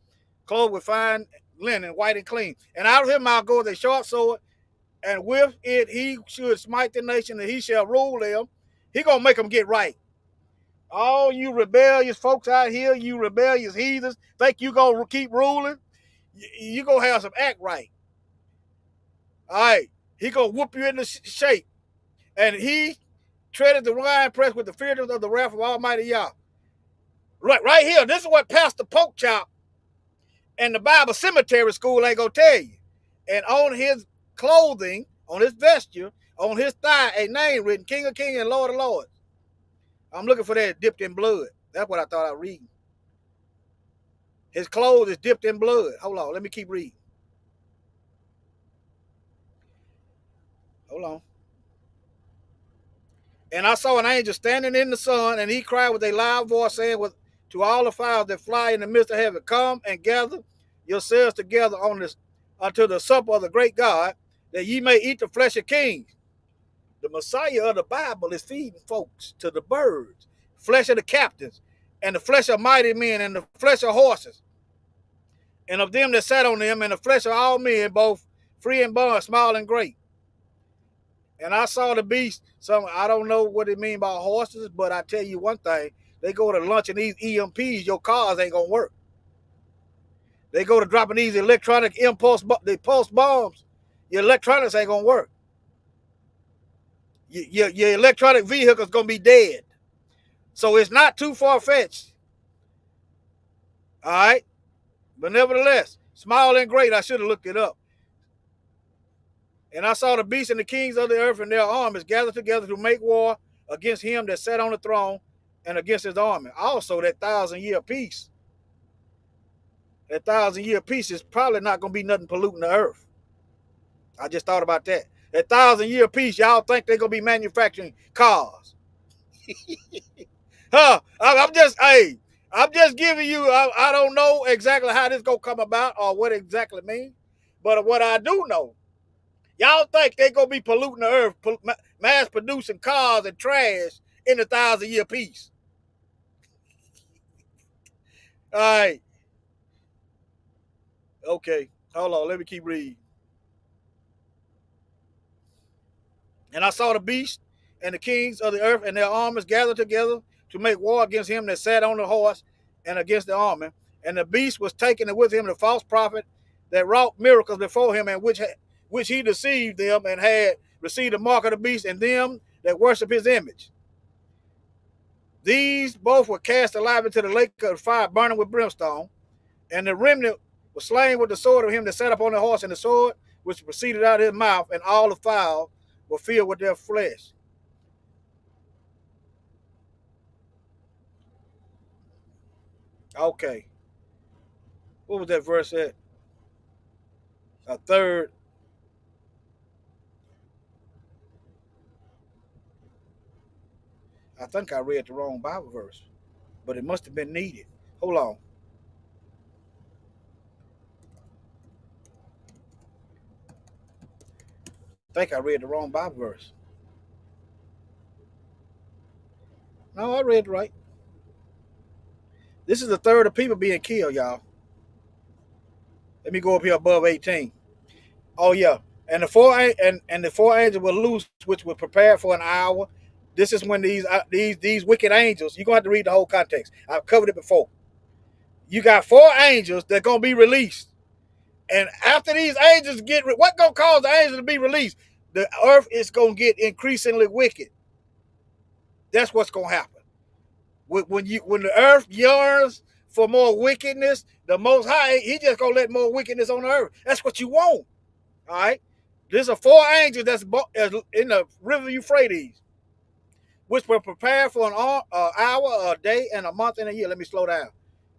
clothed with fine linen, white and clean. And out of him I'll go with a short sword, and with it he should smite the nation, and he shall rule them. He gonna make them get right. All you rebellious folks out here, you rebellious heathens, think you gonna keep ruling? You gonna have some act right. All right, he gonna whoop you into shape. And he treaded the winepress with the fierceness of the wrath of Almighty Yah. Right here, this is what Pastor Porkchop and the Bible Cemetery School ain't gonna tell you. And on his clothing, on his vesture, on his thigh, a name written, King of Kings and Lord of Lords. I'm looking for that dipped in blood. That's what I thought I was reading. His clothes is dipped in blood. Hold on, let me keep reading. Hold on. And I saw an angel standing in the sun, and he cried with a loud voice, saying to all the fowls that fly in the midst of heaven, come and gather yourselves together unto the supper of the great God, that ye may eat the flesh of kings. The Messiah of the Bible is feeding folks to the birds, flesh of the captains, and the flesh of mighty men, and the flesh of horses, and of them that sat on them, and the flesh of all men, both free and bond, small and great. And I saw the beast. I don't know what it means by horses, but I tell you one thing: they go to lunch and these EMPs, your cars ain't gonna work. They go to dropping these electronic pulse bombs, your electronics ain't gonna work. Your electronic vehicle's gonna be dead. So it's not too far-fetched. All right, but nevertheless, small and great. I should have looked it up. And I saw the beasts and the kings of the earth and their armies gathered together to make war against him that sat on the throne and against his army. Also, that 1,000-year peace. That 1,000-year peace is probably not going to be nothing polluting the earth. I just thought about that. That 1,000-year peace, y'all think they're going to be manufacturing cars. Huh? I'm just giving you, I don't know exactly how this going to come about or what it exactly means. But what I do know, y'all think they're going to be polluting the earth, mass producing cars and trash in the 1,000-year peace. All right. Okay. Hold on. Let me keep reading. And I saw the beast and the kings of the earth and their armies gathered together to make war against him that sat on the horse and against the army. And the beast was taken with him, the false prophet that wrought miracles before him, and which he deceived them, and had received the mark of the beast, and them that worship his image. These both were cast alive into the lake of fire burning with brimstone, and the remnant was slain with the sword of him that sat upon the horse, and the sword which proceeded out of his mouth, and all the fowl were filled with their flesh. Okay. What was that verse at? A third. I think I read the wrong Bible verse, but it must have been needed. Hold on. I think I read the wrong Bible verse. No, I read right. This is the third of people being killed, y'all. Let me go up here above 18. Oh yeah, and the four angels were loose, which were prepared for an hour. This is when these wicked angels. You're gonna have to read the whole context. I've covered it before. You got four angels that are gonna be released, and after these angels what gonna cause the angels to be released? The earth is gonna get increasingly wicked. That's what's gonna happen. When the earth yearns for more wickedness, the Most High, He just gonna let more wickedness on the earth. That's what you want. All right. There's a four angels that's in the river Euphrates, which were prepared for an hour, a day, and a month, and a year. Let me slow down.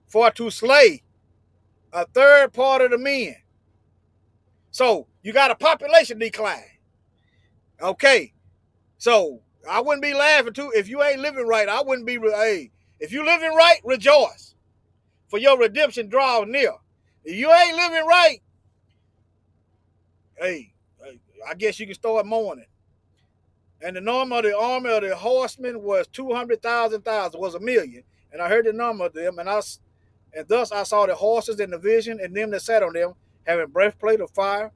For to slay a third part of the men. So you got a population decline. Okay. So I wouldn't be laughing too. If you ain't living right, I wouldn't be. Hey, if you living right, rejoice. For your redemption draws near. If you ain't living right, hey, I guess you can start mourning. And the number of the army of the horsemen was 200,000, was 1,000,000. And I heard the number of them, and thus I saw the horses in the vision, and them that sat on them, having breastplate of fire,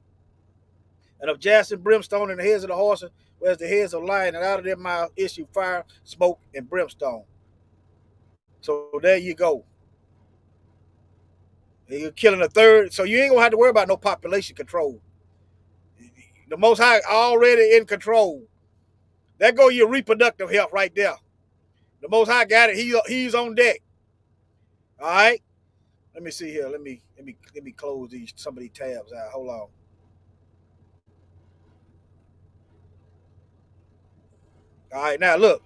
and of jasper and brimstone in the heads of the horses, whereas the heads of lion, and out of their mouth issue fire, smoke, and brimstone. So there you go. You're killing a third, so you ain't gonna have to worry about no population control. The Most High already in control. There go your reproductive health right there. The Most High got it. He's on deck. All right. Let me see here. Let me close some of these tabs out. Hold on. All right. Now look,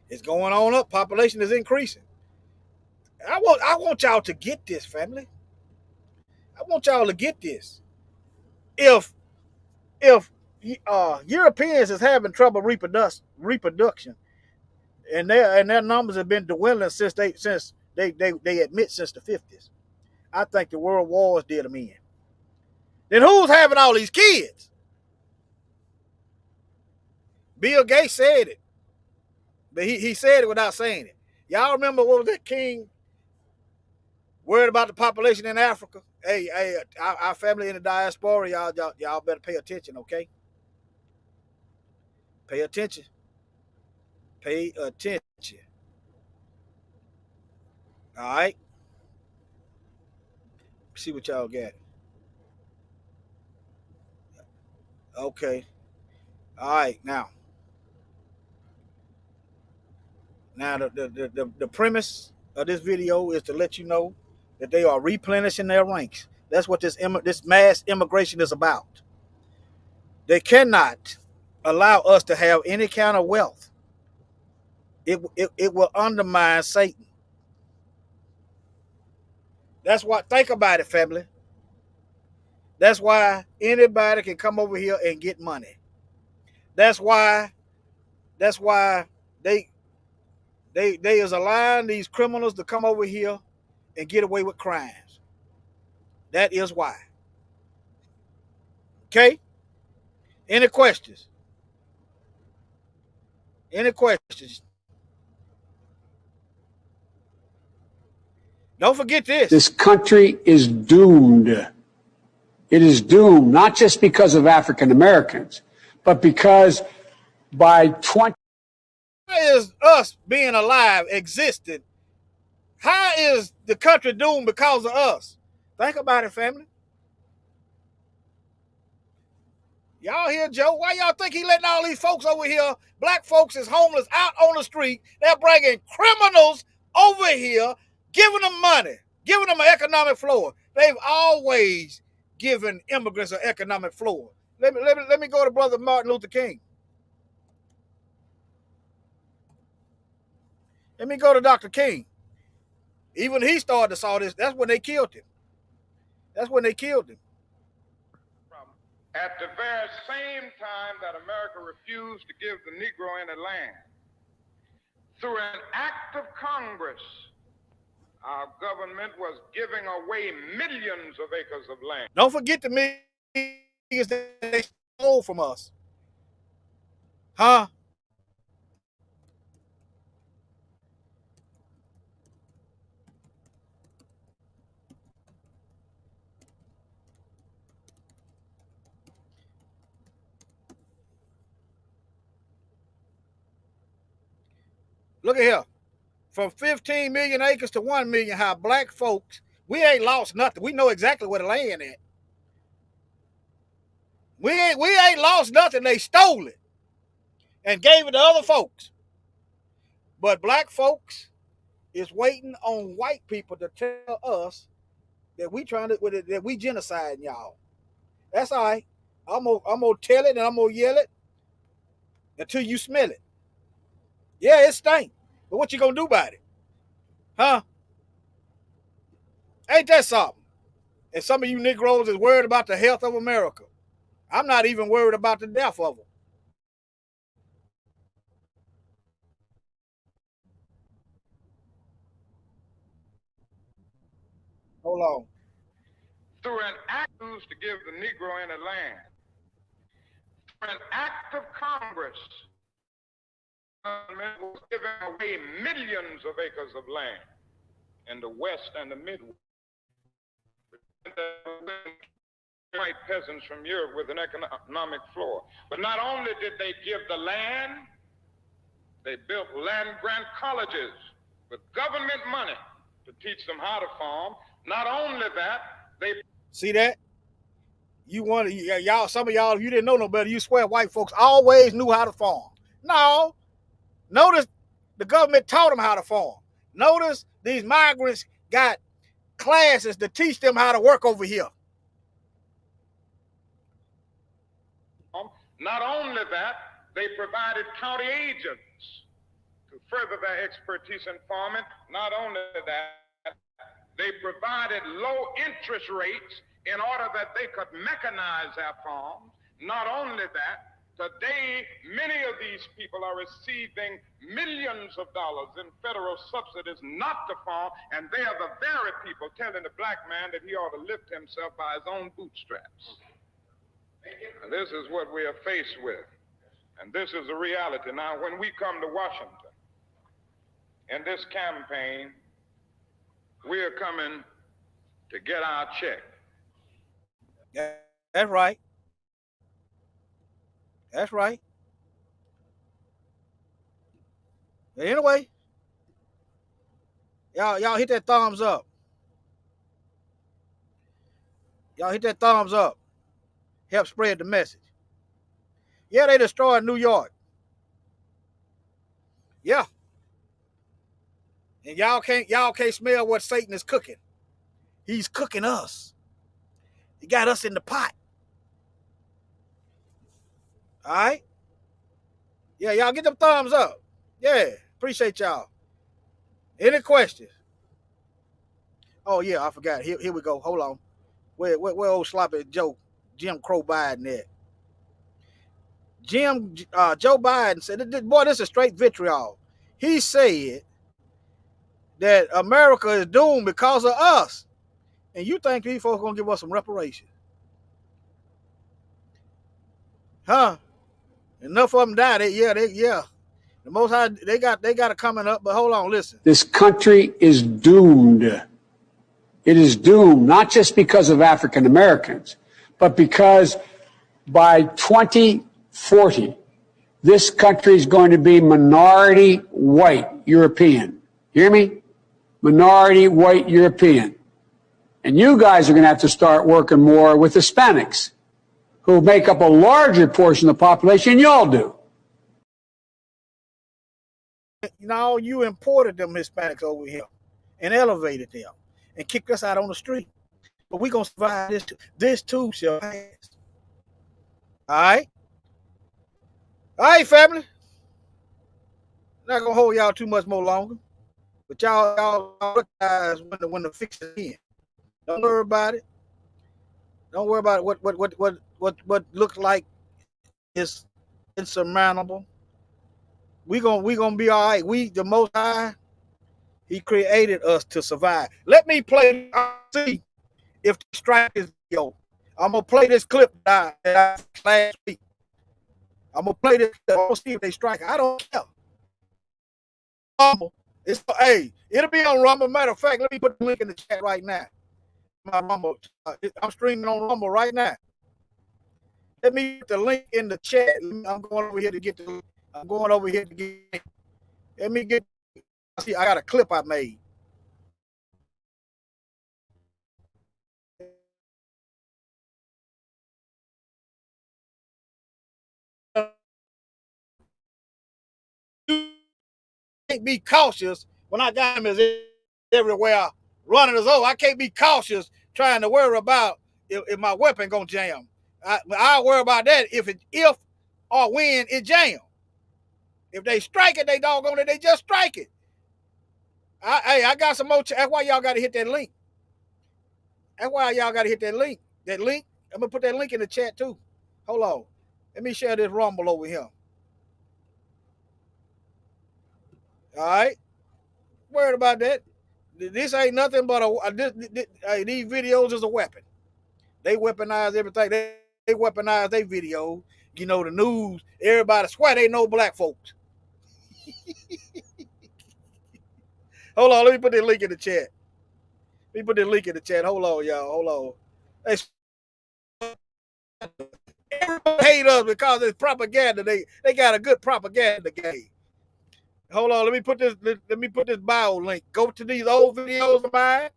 it's going on up. Population is increasing. I want y'all to get this, family. I want y'all to get this. If Europeans is having trouble reproduction, and their numbers have been dwindling since they admit since the 50s. I think the world wars did them in. Then who's having all these kids? Bill Gates said it, but he said it without saying it. Y'all remember what was that king worried about the population in Africa? Hey, our family in the diaspora, y'all better pay attention, okay? Pay attention. Pay attention. All right. See what y'all got. Okay. All right. Now the premise of this video is to let you know that they are replenishing their ranks. That's what this mass immigration is about. They cannot allow us to have any kind of wealth. It will undermine Satan. That's what. Think about it, family. That's why anybody can come over here and get money. That's why they is allowing these criminals to come over here and get away with crimes. That is why. Okay? Any questions? Any questions? Don't forget this. This country is doomed. It is doomed, not just because of African Americans, but because by 20... How is us being alive, existing? How is the country doomed because of us? Think about it, family. Y'all hear Joe? Why y'all think he letting all these folks over here, black folks is homeless out on the street? They're bringing criminals over here, giving them money. giving them an economic floor. They've always given immigrants an economic floor. Let me go to Brother Martin Luther King. Let me go to Dr. King. Even he started to saw this. That's when they killed him. That's when they killed him. At the very same time that America refused to give the Negro any land, through an act of Congress, our government was giving away millions of acres of land. Don't forget the millions that they stole from us. Huh? Look at here. From 15 million acres to 1 million, how black folks, we ain't lost nothing. We know exactly where the land is. We ain't lost nothing. They stole it and gave it to other folks. But black folks is waiting on white people to tell us that we genociding y'all. That's all right. I'm gonna tell it and I'm gonna yell it until you smell it. Yeah, it stink. But what you gonna do about it? Huh? Ain't that something? And some of you Negroes is worried about the health of America. I'm not even worried about the death of them. Hold on. Through an act to give the Negro any land, through an act of Congress, the government was giving away millions of acres of land in the West and the Midwest. White peasants from Europe with an economic floor. But not only did they give the land, they built land-grant colleges with government money to teach them how to farm. Not only that, they... See that? Y'all, some of y'all, if you didn't know no better, you swear white folks always knew how to farm. No. Notice the government taught them how to farm. Notice these migrants got classes to teach them how to work over here. Not only that, they provided county agents to further their expertise in farming. Not only that, they provided low interest rates in order that they could mechanize their farms. Not only that, today many of these people are receiving millions of dollars in federal subsidies not to farm, and they are the very people telling the black man that he ought to lift himself by his own bootstraps. And this is what we are faced with. And this is the reality. Now, when we come to Washington, in this campaign, we are coming to get our check. Yeah, that's right. That's right. Anyway, y'all hit that thumbs up. Y'all hit that thumbs up. Help spread the message. Yeah, they destroyed New York. Yeah. And y'all can't smell what Satan is cooking. He's cooking us. He got us in the pot. All right? Yeah, y'all get them thumbs up. Yeah, appreciate y'all. Any questions? Oh, yeah, I forgot. Here we go. Hold on. Where old sloppy Joe, Jim Crow Biden at? Joe Biden said, boy, this is straight vitriol. He said that America is doomed because of us. And you think these folks are going to give us some reparations? Huh? Enough of them died. Yeah. The Most High, they got it coming up, but hold on, listen. This country is doomed. It is doomed, not just because of African Americans, but because by 2040, this country is going to be minority white European. Hear me? Minority white European. And you guys are going to have to start working more with Hispanics, who make up a larger portion of the population than y'all do. You know, you imported them Hispanics over here and elevated them. and kick us out on the street. But we're going to survive this. This too shall pass. All right? All right, family. Not going to hold y'all too much more longer. But y'all recognize when the fix is in. Don't worry about it. Don't worry about what looks like it's insurmountable. We gonna be all right. We, the Most High, He created us to survive. Let me play. I'll see if the strike is video. I'm gonna play this clip that I last week. I'm gonna play this clip. I'm gonna see if they strike. I don't care. Rumble. Hey, it'll be on Rumble. Matter of fact, let me put the link in the chat right now. My Rumble. I'm streaming on Rumble right now. Let me put the link in the chat. I'm going over here to get the. I'm going over here to get. Let me get. See, I got a clip I made. Can't be cautious when I got him everywhere running us over. I can't be cautious trying to worry about if my weapon gonna jam. I'll worry about that if or when it jam. If they strike it, they doggone it, they just strike it. I got some more. That's why y'all got to hit that link. That's why y'all got to hit that link. That link, I'm going to put that link in the chat too. Hold on. Let me share this Rumble over here. All right. Worried about that. This ain't nothing but these videos is a weapon. They weaponize everything. They weaponize their videos. You know, the news, everybody swear they know black folks. Hold on, let me put that link in the chat. Let me put that link in the chat. Hold on, y'all. Hold on. Everybody hate us because it's propaganda. They got a good propaganda game. Hold on, let me put this bio link. Go to these old videos of mine.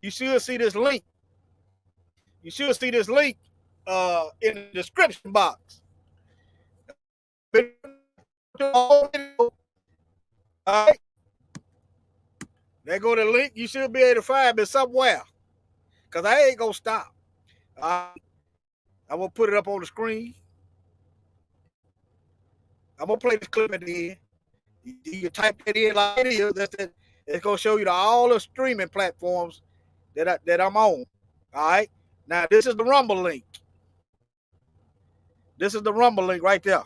You should see this link. You should see this link in the description box. All right. There go the link. You should be able to find me somewhere. Because I ain't going to stop. I'm going to put it up on the screen. I'm going to play this clip at the end. You type that in like it is. It's going to show you all the streaming platforms that I'm on. All right. Now, this is the Rumble link. This is the Rumble link right there.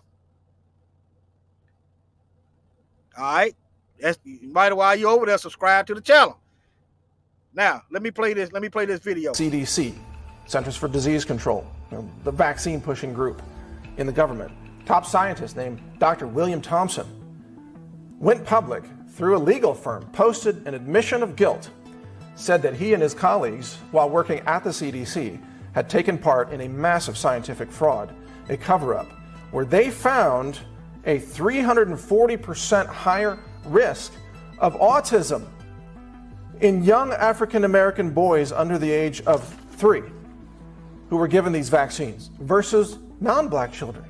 All right. That's right. While you're over there, subscribe to the channel. Now, let me play this. Let me play this video. CDC, Centers for Disease Control, the vaccine pushing group in the government. Top scientist named Dr. William Thompson went public through a legal firm, posted an admission of guilt, said that he and his colleagues, while working at the CDC, had taken part in a massive scientific fraud, a cover-up, where they found a 340% higher risk of autism in young African-American boys under the age of 3 who were given these vaccines versus non-black children.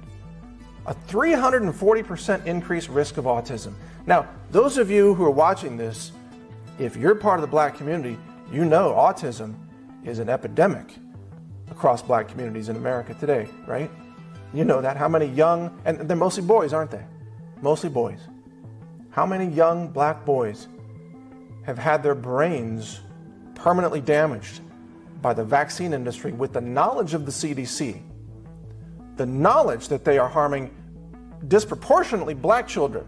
A 340% increased risk of autism. Now, those of you who are watching this, if you're part of the black community, you know autism is an epidemic across black communities in America today, right? You know that. How many young, and they're mostly boys, aren't they? Mostly boys. How many young black boys have had their brains permanently damaged by the vaccine industry with the knowledge of the CDC, the knowledge that they are harming disproportionately black children,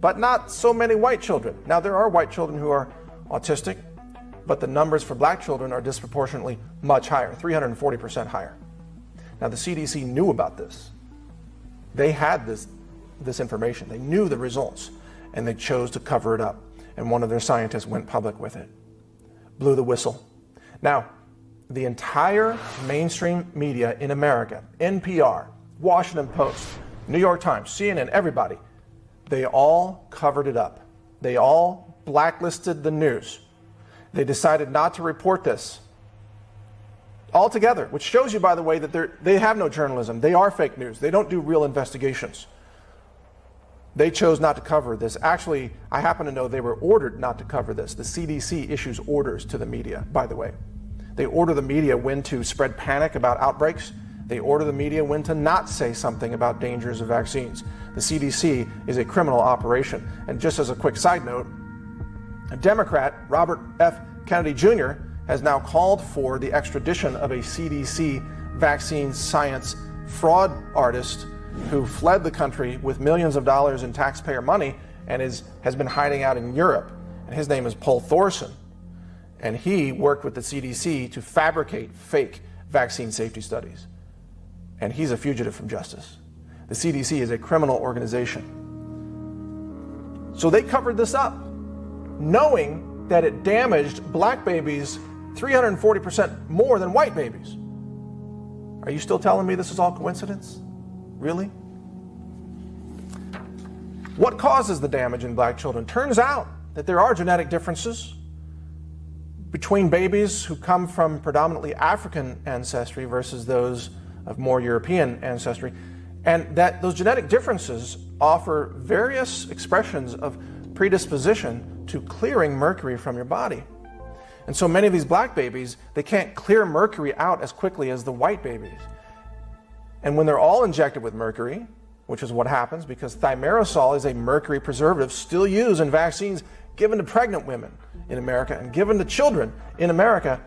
but not so many white children. Now, there are white children who are autistic, but the numbers for black children are disproportionately much higher, 340% higher. Now, the CDC knew about this. They had this information. They knew the results, and they chose to cover it up. And one of their scientists went public with it, blew the whistle. Now, the entire mainstream media in America, NPR, Washington Post, New York Times, CNN, everybody, they all covered it up. They all blacklisted the news. They decided not to report this altogether, which shows you, by the way, that they have no journalism. They are fake news. They don't do real investigations. They chose not to cover this. Actually, I happen to know they were ordered not to cover this. The CDC issues orders to the media, by the way. They order the media when to spread panic about outbreaks. They order the media when to not say something about dangers of vaccines. The CDC is a criminal operation. And just as a quick side note, a Democrat, Robert F. Kennedy Jr., has now called for the extradition of a CDC vaccine science fraud artist who fled the country with millions of dollars in taxpayer money and has been hiding out in Europe. And his name is Paul Thorson. And he worked with the CDC to fabricate fake vaccine safety studies. And he's a fugitive from justice. The CDC is a criminal organization. So they covered this up, knowing that it damaged black babies 340% more than white babies. Are you still telling me this is all coincidence? Really? What causes the damage in black children? Turns out that there are genetic differences between babies who come from predominantly African ancestry versus those of more European ancestry, and that those genetic differences offer various expressions of predisposition to clearing mercury from your body. And so many of these black babies, they can't clear mercury out as quickly as the white babies. And when they're all injected with mercury, which is what happens because thimerosal is a mercury preservative still used in vaccines given to pregnant women in America and given to children in America,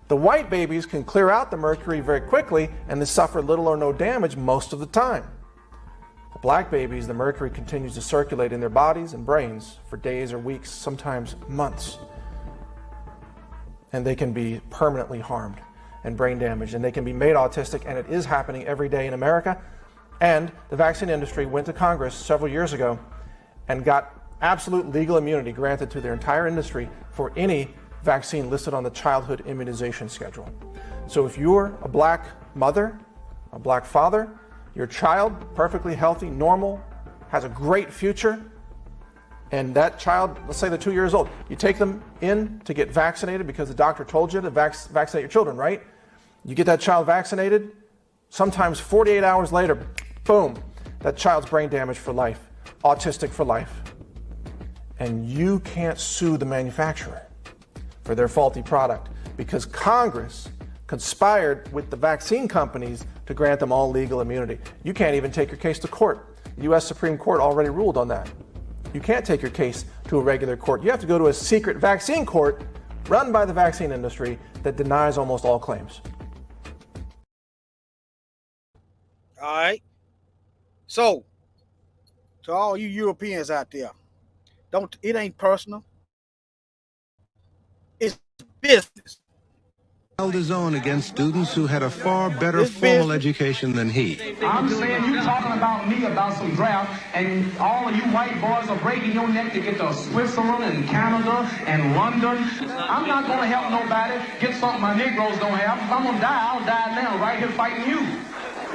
the white babies can clear out the mercury very quickly and they suffer little or no damage most of the time. The black babies, the mercury continues to circulate in their bodies and brains for days or weeks, sometimes months. And they can be permanently harmed and brain damaged, and they can be made autistic, and it is happening every day in America. And the vaccine industry went to Congress several years ago and got absolute legal immunity granted to their entire industry for any vaccine listed on the childhood immunization schedule. So if you're a black mother, a black father, your child, perfectly healthy, normal, has a great future, and that child, let's say they're 2 years old, you take them in to get vaccinated because the doctor told you to vaccinate your children, right? You get that child vaccinated, sometimes 48 hours later, boom, that child's brain damaged for life, autistic for life. And you can't sue the manufacturer for their faulty product because Congress conspired with the vaccine companies to grant them all legal immunity. You can't even take your case to court. The U.S. Supreme Court already ruled on that. You can't take your case to a regular court. You have to go to a secret vaccine court run by the vaccine industry that denies almost all claims. All right. So, to all you Europeans out there, it ain't personal. It's business. Held his own against students who had a far better formal education than he. I'm saying you talking about me about some draft, and all of you white boys are breaking your neck to get to Switzerland and Canada and London. I'm not going to help nobody get something my Negroes don't have. If I'm going to die, I'll die now, right here fighting you.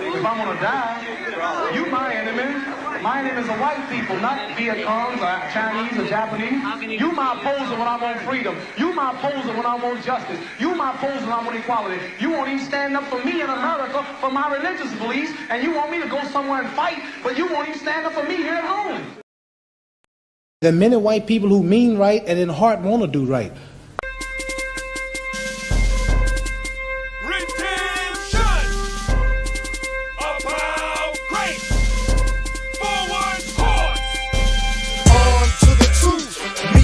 If I'm going to die, you my enemy. My enemy is the white people, not Viet Congs or Chinese or Japanese. You my opposer when I want freedom. You my opposer when I want justice. You my opposer when I want equality. You won't even stand up for me in America for my religious beliefs, and you want me to go somewhere and fight, but you won't even stand up for me here at home. There are many white people who mean right and in heart want to do right.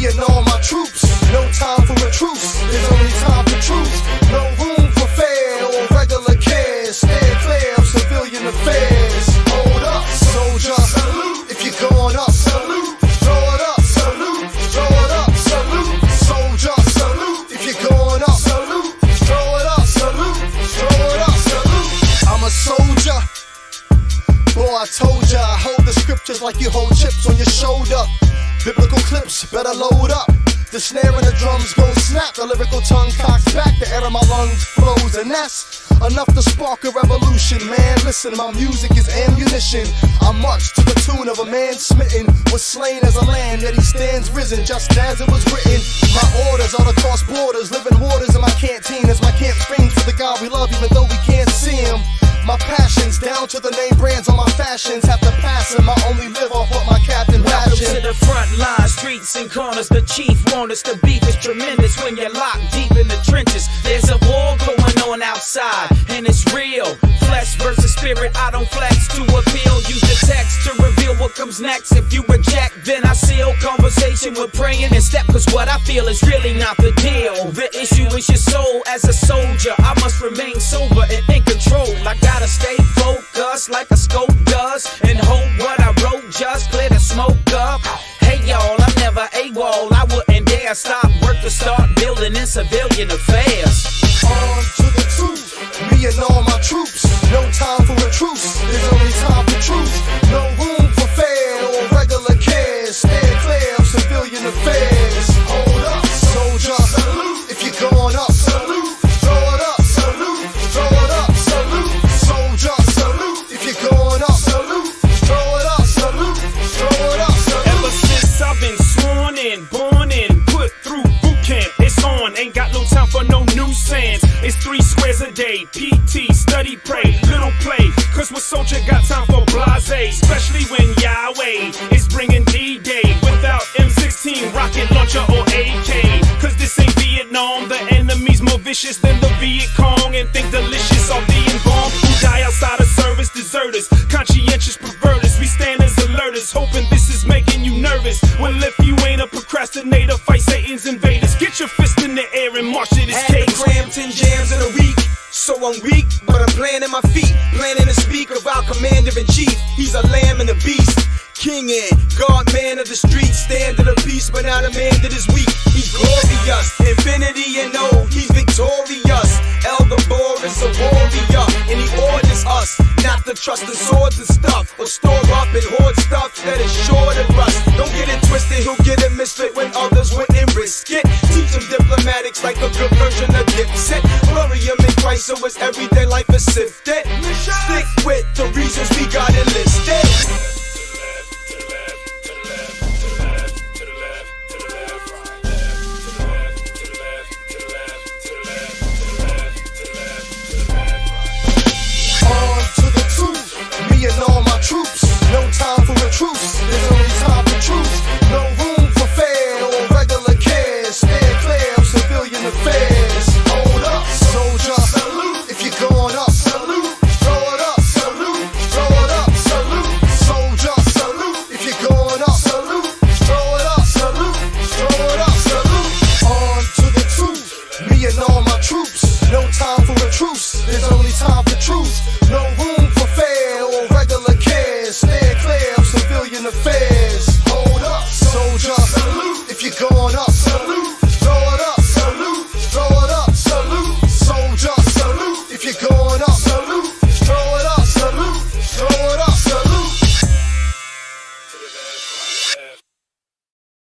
And all my troops, no time for a truce, there's only time for truth. No room for fair or regular cares. Stand clear of civilian affairs. Hold up, soldier, salute. If you're going up, salute. Throw it up, salute. Throw it up, salute. Soldier, salute. If you're going up, salute. Throw it up, salute. Throw it up, salute. I'm a soldier. Boy, I told ya, I hold the scriptures like you hold chips on your shoulder. Biblical clips, better load up. The snare and the drums go snap. The lyrical tongue cocks back. The air in my lungs flows, and that's enough to spark a revolution. Man, listen, my music is ammunition. I march to the tune of a man smitten, was slain as a lamb, yet he stands risen, just as it was written. My orders are to cross borders, living waters in my canteen as my camp screams for the God we love, even though we can't see him. My passions down to the name brands on my fashions. Have to pass them, I only live off what my captain Welcome ration. to the front line, streets and corners. The chief want us to beat is tremendous. When you're locked deep in the trenches, there's a war going on outside, and it's real. Flesh versus spirit, I don't flex to appeal. Use the text to reveal what comes next. If you reject, then I seal conversation with praying and step. Cause what I feel is really not the deal. The issue is your soul. As a soldier, I must remain sober and in control. I gotta stay focused like a scope does, and hope what I wrote just clear the smoke up. Hey y'all, I'm never AWOL. I wouldn't dare stop work to start building in civilian affairs. On to the truth, me and all my troops. No time for a truce, there's only time for truth. No room for fair or regular cares. Stand clear of civilian affairs. Hold up, soldier, salute. If you're going up, salute. Throw it up, salute. Throw it up, salute. Soldier, salute. If you're going up, salute. Throw it up, salute. Throw it up, salute. Ever since I've been sworn in, born in, put through boot camp, it's on. Ain't got no time for no nuisance. It's 3 squares a day, PT, study, pray, little play. Cause what soldier got time for blase? Especially when Yahweh is bringing D-Day without M16, rocket launcher or AK. Cause this ain't Vietnam, the enemy's more vicious than the Viet Cong. And think delicious of being bomb who die outside of service. Deserters, conscientious perverters, we stand as alerters, hoping this is making you nervous. Well, if you ain't a procrastinator, fight Satan's invaders. Get your fist in the air and march to this case. Cram 10 jams in a week, so I'm weak, but I'm planting my feet. Planning to speak about Commander-in-Chief. He's a lamb and a beast. King and God, man of the streets. Stand to the beast, but not a man that is weak. He's glorious, infinity and no, he's victorious. El Gabor is a warrior, and he orders us not to trust in swords and stuff, or store up and hoard stuff that is sure to rust. Don't get it twisted, he'll get a misfit when others wouldn't risk it. Teach him diplomatics like a good version of Dipset. Glorium in Christ, so his everyday life is sifted. Stick with the reasons we got enlisted. And all my troops, no time for a truce, there's only time for truth. No room for fair or regular cares. Stand clear of civilian affairs. Hold up, soldier, salute. If you're going up, salute. Throw it up, salute. Throw it up, salute. Soldier, salute. If you're going up, salute. Throw it up, salute. Throw it up, salute. On to the truth, me and all my troops. No time for a truce, there's only